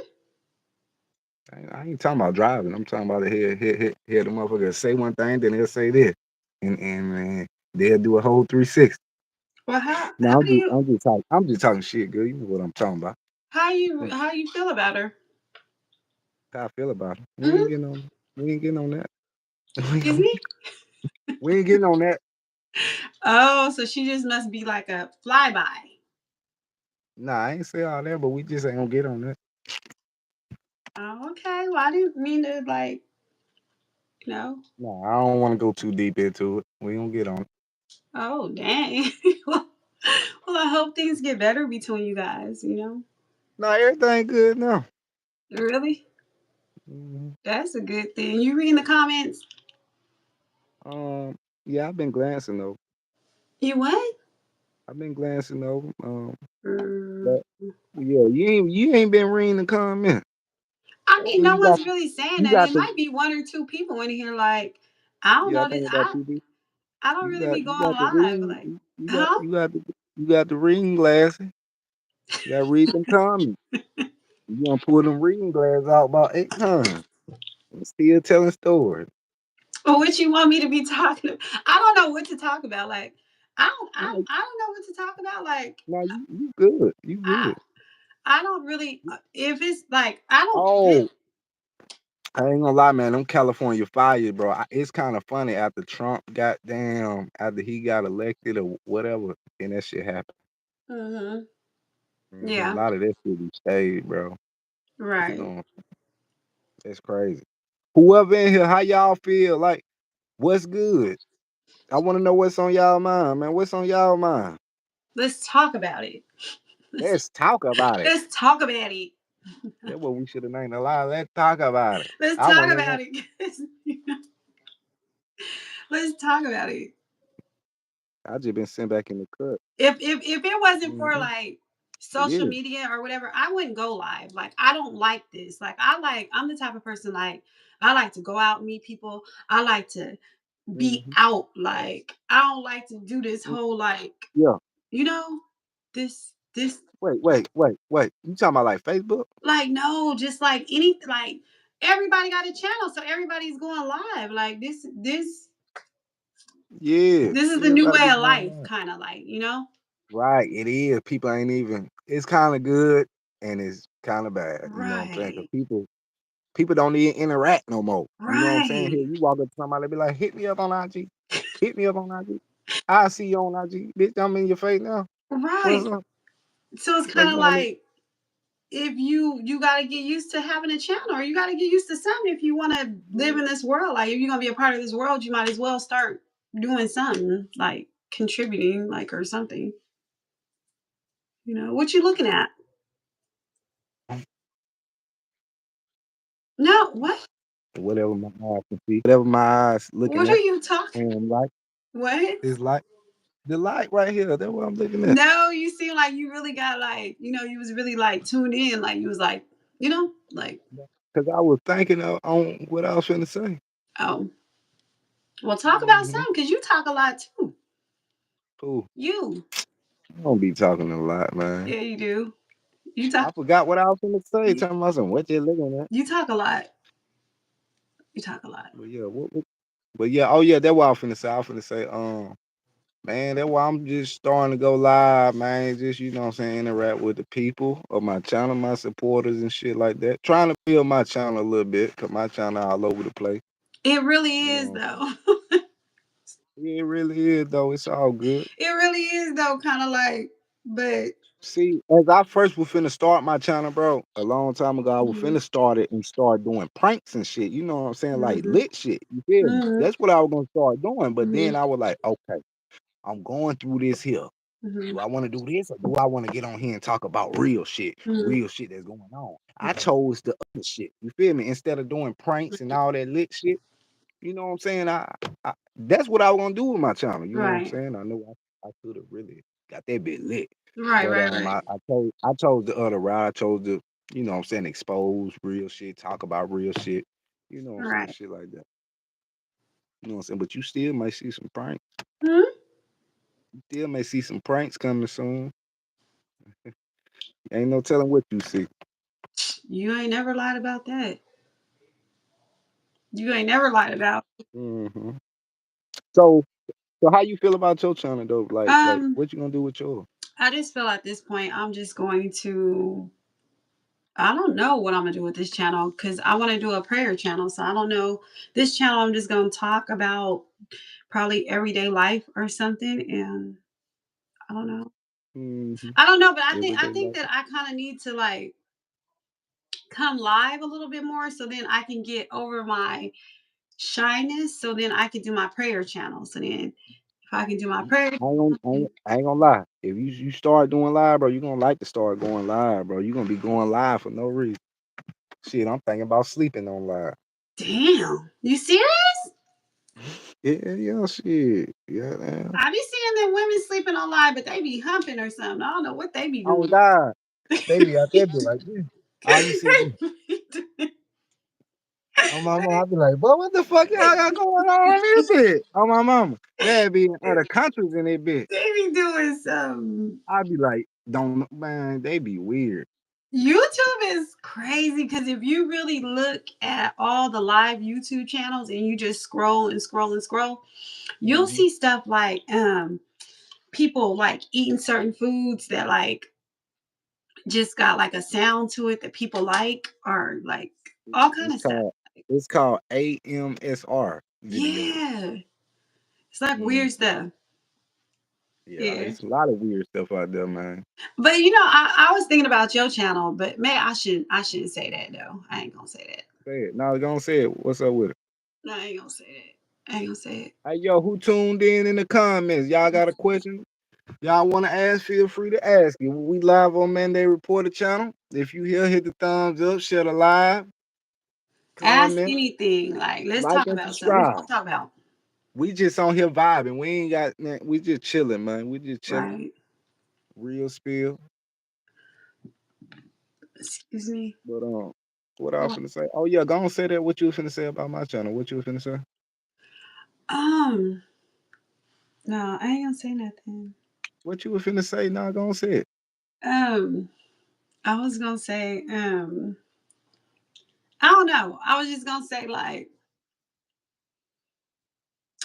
I ain't talking about driving. I'm talking about here the motherfucker say one thing, then he'll say this. And man, they'll do a whole 360. Well, No, I'm just talking shit, girl. You know what I'm talking about. Mm, how you feel about her? How I feel about it. Hmm. We ain't getting on that. Excuse me. We ain't getting on that. Oh, so she just must be like a flyby. Nah, I ain't say all that, but we just ain't gonna get on that. Oh, okay. Well, I didn't mean to like, you know. Nah, I don't wanna go too deep into it. We don't get on it. Oh, dang. well, I hope things get better between you guys. Nah, everything good now. Really? Mhm. That's a good thing. You reading the comments? Um, yeah, I've been glancing though. You what? I've been glancing over. Mm, But yeah, you ain't been reading the comment. I mean, See, no one's really saying you that. got It the might be one or two people in here. Like, I don't yeah. I know this. think about you. I don't really be You going got the live. reading. Like, huh? You got the reading glasses. You got to read them comments. You gonna pull them reading glasses out about 8 times. And still telling stories. Or what you want me to be talking about? I don't know what to talk about. Like, No, I don't know what to talk about. Like, no, you good. You I good. I don't really if it's like I don't Oh, really. I ain't gonna lie, man. Them California fires, bro. It's kind of funny after Trump got down, after he got elected or whatever, and that shit happened. Mhm. A Yeah. lot of that shit be stayed, bro. Right. Um, it's crazy. Whoever in here, how y'all feel? Like, what's good? I want to know what's on y'all mind, man. What's on y'all mind? Let's talk about it. Let's talk about it. Let's talk about it. That's what we should have named a lot. Let's talk about it. Let's I talk wasn't even about it. Let's talk about it. I just been sent back in the cut. If it wasn't for Mhm. like It social is. media or whatever, I wouldn't go live. Like I don't like this. Like I'm the type of person like I like to go out and meet people. I like to be Mhm. out. Like I don't like to do this Mm, whole like, yeah. you know, this Wait. You talking about like Facebook? like no, just like any like everybody got a channel, so everybody's going live. Like Yeah. this is the new Everybody way be of going life, on. kind of like, you know? Right. It is. People ain't even. It's kind of good and it's kind of bad. You know what I'm saying? Because Right. people don't even interact no more. You know what I'm saying? Here, Right. you walk up to somebody, be like, hit me up on IG. Hit me up on IG. I see you on IG. Bitch, I'm in your face now. What's Right. up? So it's What's kind of going on? like if you got to get used to having a channel, or you got to get used to something if you want to live in this world. Like if you're gonna be a part of this world, you might as well start doing something like contributing, like or something. You know what you looking at? No, what? Whatever my eyes can see. Whatever my eyes looking What are at. you talking? Like, What? it's like the light right here. That's what I'm looking at. No, you seem like you really got like, you was really like tuned in, like you was like, like, Because I was thinking on what I was finna say. oh, well, talk about Mm-hmm. something because you talk a lot too. Cool. You, I don't be talking a lot, man. yeah, you do. You I talk, forgot what I was finna say. Talking about some what you looking at. you talk a lot. You talk a lot. But yeah, but yeah, oh yeah, that's what I was finna say. I was finna say, man, that's why I'm just starting to go live, man. Just, you know what I'm saying, interact with the people of my channel, my supporters and shit like that. Trying to build my channel a little bit, cause my channel all over the place. It really You is know, though. yeah, it really is though. It's all good. It really is though, kind of like, but See, as I first was finna start my channel, bro, a long time ago, I was hmm finna start it and start doing pranks and shit. You know what I'm saying? Like hmm lit shit. You feel me? hmm That's what I was gonna start doing. But hmm then I was like, okay, I'm going through this here. hmm Do I want to do this or do I want to get on here and talk about hmm real shit that's going on? I chose the other shit. You feel me? Instead of doing pranks and all that lit shit, you know what I'm saying? I that's what I was gonna do with my channel. You know what I'm right, saying? I know I could have really got that bit lit, right, but right, right, I chose the other route. I chose the, you know what I'm saying, expose real shit, talk about real shit. You know what I'm saying? right. Shit like that. You know what I'm saying? But you still may see some pranks. Hmm? You still may see some pranks coming soon. Ain't no telling what you see. You ain't never lied about that. You ain't never lied about. Hmm. So so how you feel about your channel though? Like Um, what you gonna do with yours? I just feel at this point I'm just going to. I don't know what I'm gonna do with this channel because I want to do a prayer channel. So I don't know. This channel I'm just gonna talk about probably everyday life or something, and I don't know. Hmm. I don't know, but I think Every I day think life. that I kind of need to like come live a little bit more so then I can get over my shyness. So then I can do my prayer channel. So then if I can do my prayer, I ain't gonna lie. If you start doing live, bro, you gonna like to start going live, bro. You gonna be going live for no reason. Shit, I'm thinking about sleeping on live. damn, you serious? Yeah, shit. Yeah, man. I be seeing them women sleeping on live, but they be humping or something. I don't know what they be Oh doing. God. They be out there be like this. All you see is on my mom, I be like, boy, what the fuck y'all got going on in this bit? On my mama. They be in other countries in that bit. They be doing some. I be like, don't man, they be weird. YouTube is crazy because if you really look at all the live YouTube channels and you just scroll and scroll and scroll, you'll Hmm. see stuff like people like eating certain foods that like just got like a sound to it that people like, or like all kind It's of stuff. called it's called AMSR videos. Yeah, it's like Mm, weird stuff. yeah, Yeah. it's a lot of weird stuff out there, man. But I was thinking about your channel, but man, I shouldn't say that though. I ain't gonna say that. Say it. No, don't say it. What's up with it? No, I ain't gonna say that. I ain't gonna say it. Hey, yo, who tuned in the comments? Y'all got a question? Y'all want to ask, feel free to ask. We live on Monday Reporter channel. If you here, hit the thumbs up, share the live, Ask comment, anything. Like, let's like, talk and about something. What you subscribe. want to talk about? We just on here vibing. We ain't got, man, we just chilling, man. We just chilling. Right. Real spill. Excuse me. But what I was finna say? Oh yeah, go on say that. What you was finna say about my channel? What you was finna say? Um, no, I ain't gonna say nothing. What you was finna say? Nah, go on say it. Um, I was gonna say, I don't know. I was just gonna say, like,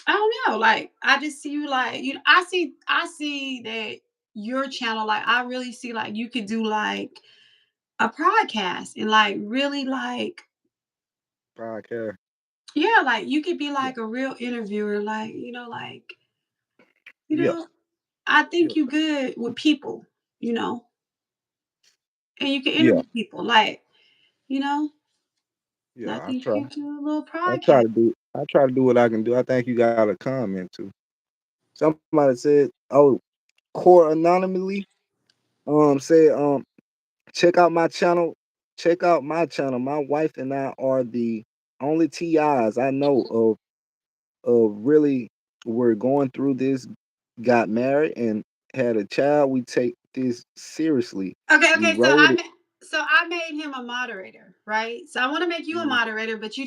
I don't know. Like, I just see you, like, I see that your channel, like, I really see, like, you could do like a podcast and like really like, Podcast. yeah, like you could be Yeah, like a real interviewer, like, like, you yeah, know, I yeah, think you good with people, you know, and you can yeah, interview people, like, you know, yeah. I I think try. you could do a little I try podcast. to do. I try to do what I can do. I think you got a comment too. Somebody said, "Oh, Core anonymously." Said, check out my channel. Check out my channel. My wife and I are the only TIs I know of really were going through this, got married and had a child. We take this seriously. Okay, We okay. So wrote it. I made him a moderator, right? So I want to make you a Mhm. moderator, but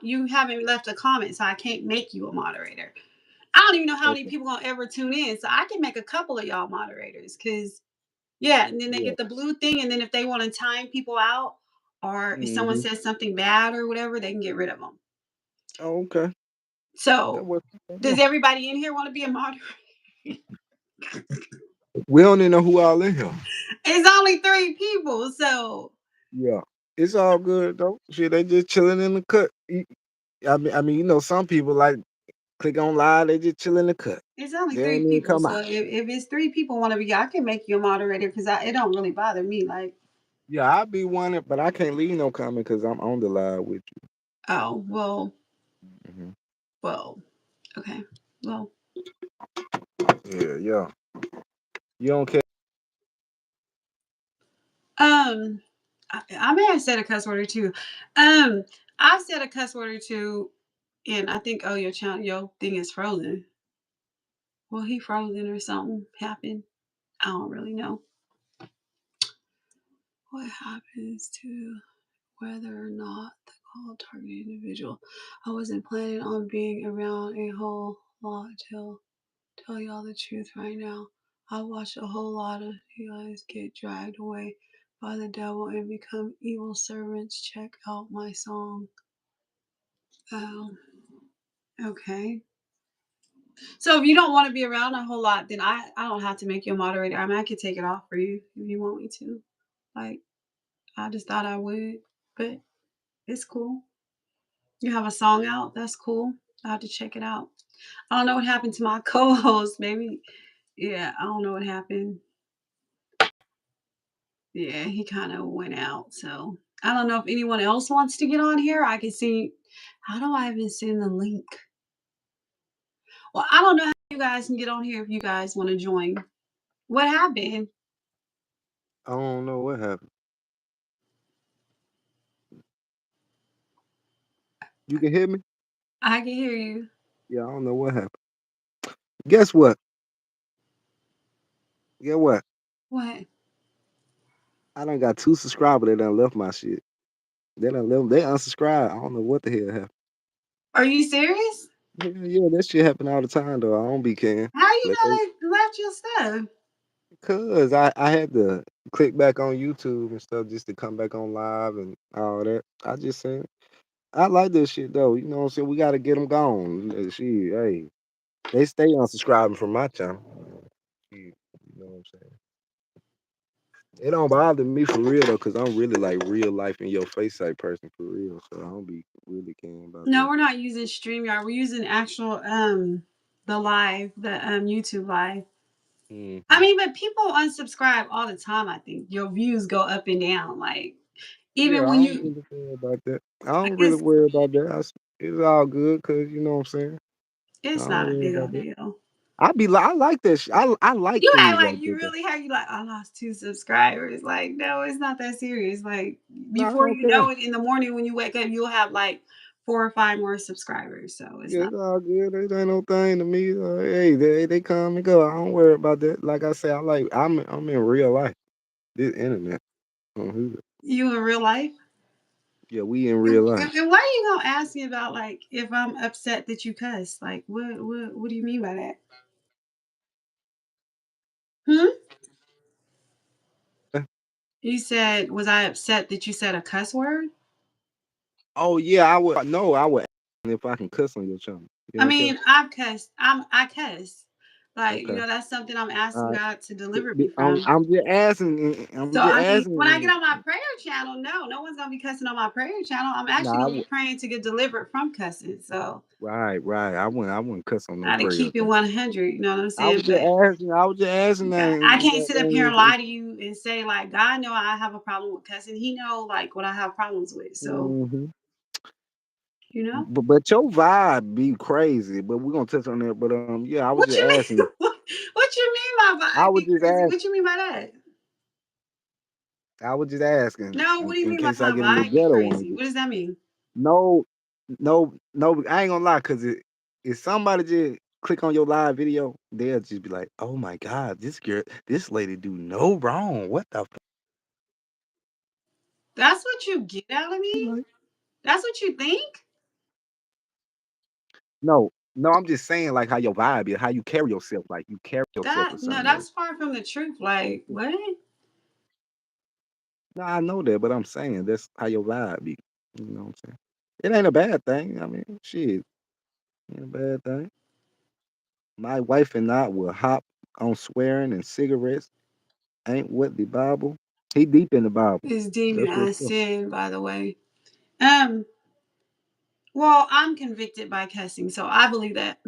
you haven't left a comment, so I can't make you a moderator. I don't even know how many Okay. people gonna ever tune in, so I can make a couple of y'all moderators, cause yeah, and then they Yeah. get the blue thing, and then if they want to time people out, or if someone Hmm. says something bad or whatever, they can get rid of them. Oh, okay. That So was. does everybody in here want to be a moderator? We don't even know who all in here. It's only 3 people, so Yeah. It's all good though. Shit, they just chilling in the cut. I mean, some people like click on live. They just chill in the cut. it's only They three don't even people. come So out. if it's 3 people want to be, I can make you a moderator because it don't really bother me. Like, Yeah, I'll be one, but I can't leave no comment because I'm on the live with oh you. Hmm. well, okay, well, Yeah, yeah. You don't care. um, I may have said a cuss word or two. Um, I said a cuss word or two, and I think, oh, your thing is frozen. Well, he frozen or something happened. I don't really know what happens to whether or not the call target individual. I wasn't planning on being around a whole lot till tell y'all the truth right now. I watched a whole lot of you guys get dragged away by the devil and become evil servants. Check out my song. Um, okay. So if you don't want to be around a whole lot, then I don't have to make you a moderator. I mean, I could take it off for you if you want me to. Like, I just thought I would, but it's cool. You have a song out. That's cool. I have to check it out. I don't know what happened to my co-host. Maybe, yeah, I don't know what happened. Yeah, he kind of went out. So I don't know if anyone else wants to get on here. I can see. How do I even send the link? Well, I don't know how you guys can get on here if you guys want to join. What happened? I don't know what happened. You can hear me? I can hear you. Yeah, I don't know what happened. Guess what? Guess what? What? I done got 2 subscribers that done left my shit. They done left. They unsubscribed. I don't know what the hell happened. Are you serious? Yeah, that shit happen all the time though. I don't be caring. How you Like know they left your stuff? cause I had to click back on YouTube and stuff just to come back on live and all that. I just said I like this shit though. You know what I'm saying? We gotta get them gone. Shit, hey, they stay unsubscribing from my channel. Shit, you know what I'm saying? It don't bother me for real though, cause I'm really like real life in your face type person for real. So I don't be really caring about No, that. we're not using StreamYard. We're using actual the YouTube live. I Hmm. mean, but people unsubscribe all the time. I think your views go up and down. Like, Yeah, even I when don't you, really worry about that. I I don't really guess worry about that. It's all good, cause you know what I'm saying. I it's don't not a worry big about old that. deal. I like that. I like You act things like like you that. really have you like, I lost 2 subscribers. Like, no, it's not that serious. Like No, I before don't you care. know it, in the morning when you wake up, you'll have like 4 or 5 more subscribers. So it's Yeah, not. it's all good. It ain't no thing to me. Hey, they come and go. I don't worry about that. Like I say, I'm in real life. This internet. Who- You in real life? Yeah, we in real And life. and why are you gonna ask me about like if I'm upset that you cuss? Like what do you mean by that? Hmm? You said was I upset that you said a cuss word? Oh yeah, I would. No, I would if I can cuss on your channel. You I don't care? mean, I've cussed. I cuss. Like, Okay. that's something I'm All asking right. God to deliver me I'm, from. I'm just asking. I'm So just I mean, when I asking. get on my prayer channel, no one's gonna be cussing on my prayer channel. I'm actually Nah, I gonna be would. praying to get delivered from cussing. So Right, right. I wouldn't cuss on no I to prayer. keep it 100. You know what I'm I was saying? just But asking. I was just asking that. I can't sit up here and lie to you and say like God know I have a problem with cussing. He know like what I have problems with. So Mhm. you know. But your vibe be crazy. But we're gonna touch on that. But yeah, I was What just you asking. mean? What you mean my I vibe was be just crazy? asking. What you mean by that? I was just asking No, what do you in mean by case I my get in the vibe be ghetto on crazy? you. What does that mean? No, no. I ain't gonna lie, cause if somebody just click on your live video, they'll just be like, "Oh my God, this lady do no wrong. What the?" That's what you get out of me? Like, That's what you think? no, no. I'm just saying, like how your vibe is, how you carry yourself. Like you carry yourself That a no, certain way. that's far from the truth. Like, what? No, I know that, but I'm saying that's how your vibe be. You know what I'm saying? It ain't a bad thing. I mean, shit, ain't a bad thing. My wife and I will hop on swearing and cigarettes. Ain't what the Bible. He deep in the Bible. Is demon That's what's ass up. sin, by the way. Um, well, I'm convicted by cussing. So I believe that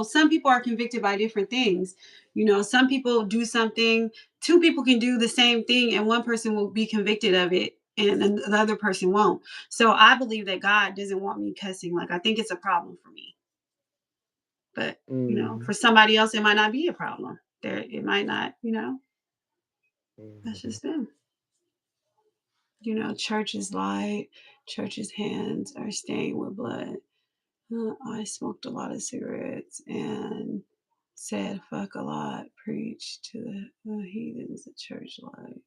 some people are convicted by different things. Some people do something, two people can do the same thing, and one person will be convicted of it. And the other person won't. So I believe that God doesn't want me cussing. Like, I think it's a problem for me. But, Mhm, for somebody else, it might not be a problem. It might not, that's mhm. just them. Church's light, church's hands are stained with blood. I smoked a lot of cigarettes and said fuck a lot, preached to the heathens at church light.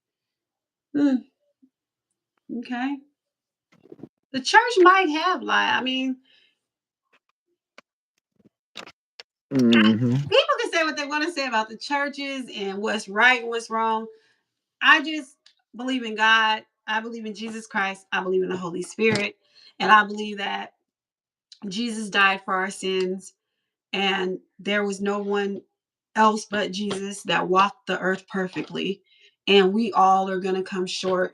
Hmm, okay. The church might have light. I mean, Mhm. people can say what they want to say about the churches and what's right and what's wrong. I just believe in God. I believe in Jesus Christ. I believe in the Holy Spirit. And I believe that Jesus died for our sins. And there was no one else but Jesus that walked the earth perfectly. And we all are going to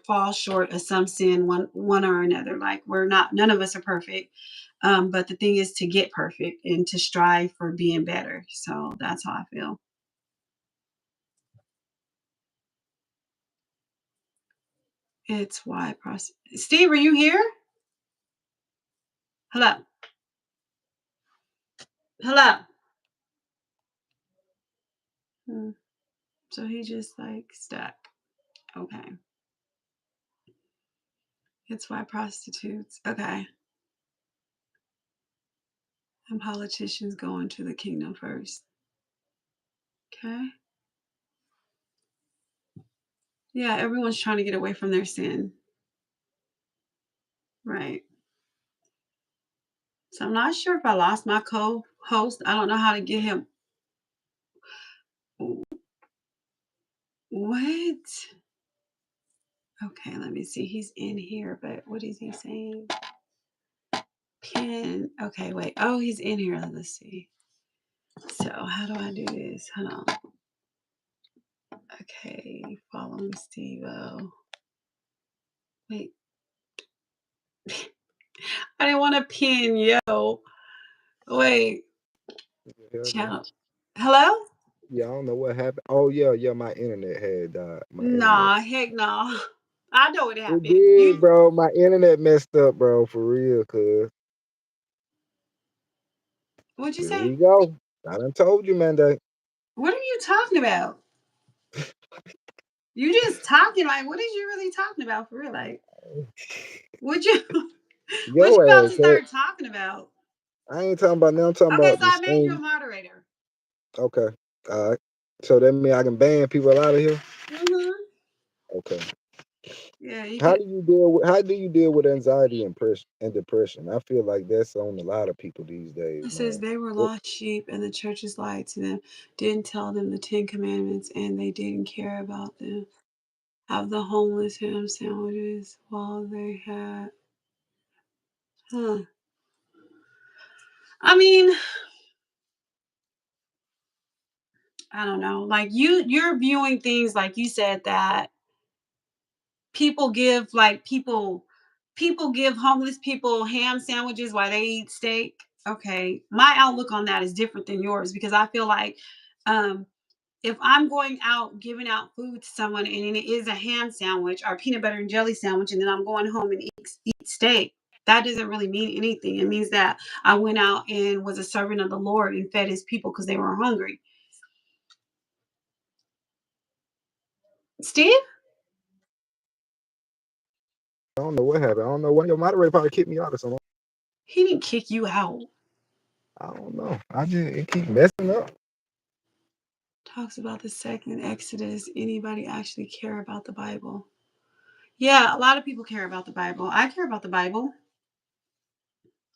fall short of some sin, one or another. Like, none of us are perfect. But the thing is to get perfect and to strive for being better. So that's how I feel. It's why Steve, are you here? Hello. Hello. Hmm. So he just like stuck. Okay. It's why prostitutes. Okay. And politicians go into the kingdom first. Okay. Yeah, everyone's trying to get away from their sin. Right. So I'm not sure if I lost my co-host. I don't know how to get him. What? Okay, let me see. He's in here, but what is he saying? Pin. Okay, wait. Oh, he's in here. Let's see. So how do I do this? Hold on. Okay, following Steve O. Wait. I didn't want to pin, yo. Wait. Hell no. Channel. Hello? Yeah, I don't know what happened. Oh yeah, yeah. My internet had died. My internet. Nah, heck no. I know what It happened. did, bro. My internet messed up, bro. For real, cuz. What'd you There say? we go. I done told you, man, that What are you talking about? You just talking like what is you really talking about for real? Like what you what you your about ass to hurt. start talking about? I ain't talking about now. I'm talking Okay, about so the I made you a same. moderator. Okay. All right. So that mean I can ban people out of here? Mm-hmm. Okay. Yeah, you How can. do you deal with anxiety and depression? I feel like that's on a lot of people these days, It says man. they were lost sheep and the churches lied to them, didn't tell them the 10 Commandments, and they didn't care about them. Have the homeless ham sandwiches while they had. Huh. I mean, I don't know. Like you're viewing things like you said that people give like people give homeless people ham sandwiches while they eat steak. Okay, my outlook on that is different than yours because I feel like um if I'm going out giving out food to someone and it is a ham sandwich or peanut butter and jelly sandwich, and then I'm going home and eat steak, that doesn't really mean anything. It means that I went out and was a servant of the Lord and fed his people because they were hungry. Steve, I don't know what happened. I don't know. One of your moderator probably kicked me out or something. he didn't kick you out. I don't know. It keep messing up. Talks about the second Exodus. Anybody actually care about the Bible? Yeah, a lot of people care about the Bible. I care about the Bible.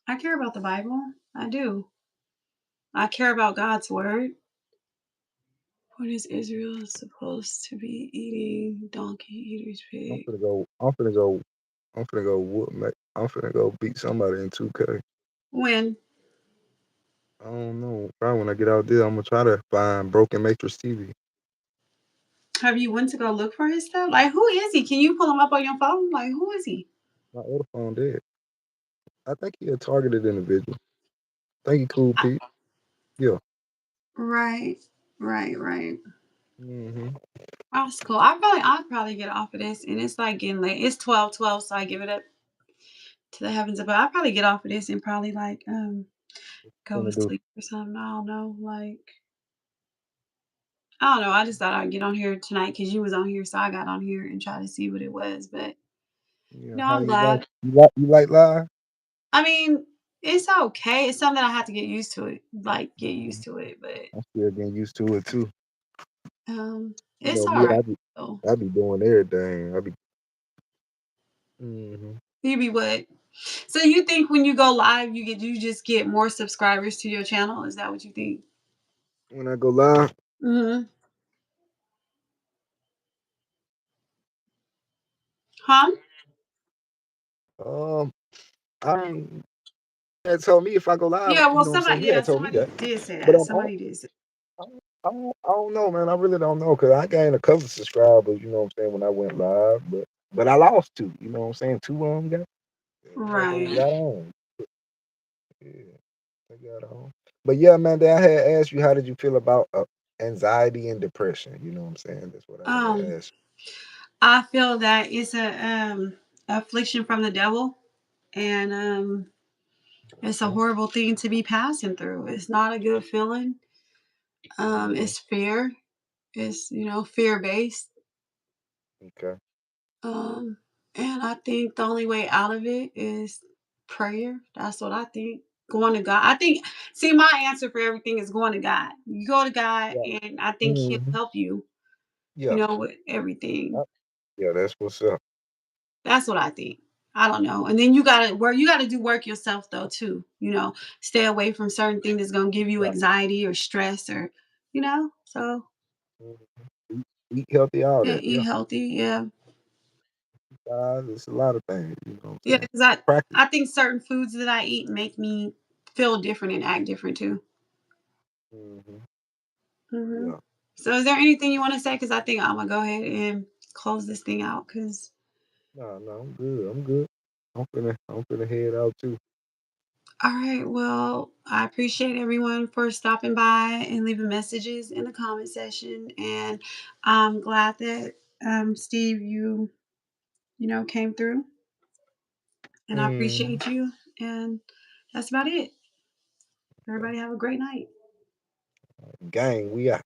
I care about the Bible. I do. I care about God's word. What is Israel supposed to be eating? Donkey eaters I'm pig. finna go. I'm finna go. I'm finna go. I'm finna go beat somebody in 2K. When I don't know. Probably when I get out there, I'm gonna try to find Broken Matrix TV. have you went to go look for his stuff? Like who is he? Can you pull him up on your phone? Like who is he? My other phone dead. I think he a targeted individual. Thank you, Cool I- Pete. Yeah. right, right. Hmm. That's cool. I'll probably get off of this, and it's like getting late. It's 12:12, so I give it up to the heavens above. I'll probably get off of this and probably like go to Gonna do. sleep or something. I don't know. Like I don't know. I just thought I'd get on here tonight because you was on here, so I got on here and try to see what it was. But Yeah. no, How I'm do you like? glad. You like live? I mean, it's okay. It's something I have to get used to it. Like get Mhm. used to it, but I'm still getting used to it too. You it's know all me, right. So I be doing everything. I be. Hmm. you be what? So you think when you go live, you just get more subscribers to your channel? Is that what you think? When I go live, Mm-hmm. Huh? um, I had told me if I go live, Yeah. you Well, know what I'm saying. somebody. He Yeah, had told me somebody that, did say but that. Somebody did say. I don't know, man. I really don't know because I gained a couple subscribers. You know what I'm saying when I went live, but I lost two. You know what I'm saying. Two of them motherfuckers Right. got on. Yeah, they got on. But yeah, man, I had asked you how did you feel about anxiety and depression. You know what I'm saying. That's what I Um, had asked. I feel that it's a affliction from the devil, and it's a You. horrible thing to be passing through. It's not a good feeling. Hmm. It's fear. It's fear based. Okay. Um, and I think the only way out of it is prayer. That's what I think. Going to God. I think. See, my answer for everything is going to God. You go to God, Yeah. and I think He'll Hmm. help you. Yeah. With everything. Uh, Yeah. That's what's up. That's what I think. I don't know. And then you gotta do work yourself though too. Stay away from certain things that's gonna give you Yeah. anxiety or stress so Mhm. Eat healthy, all yeah, that. eat Yeah. healthy. Yeah. It's a lot of things. You know what I'm Yeah, saying. because I Practice. I think certain foods that I eat make me feel different and act different too. Hmm. hmm Yeah. So is there anything you want to say? Because I think I'm gonna go ahead and close this thing out because No, no, I'm good. I'm good. I'm finna head out too. all right, well, I appreciate everyone for stopping by and leaving messages in the comment section. And I'm glad that Steve, you came through, and I Mm. appreciate you. And that's about it. Everybody have a great night. Gang, we out.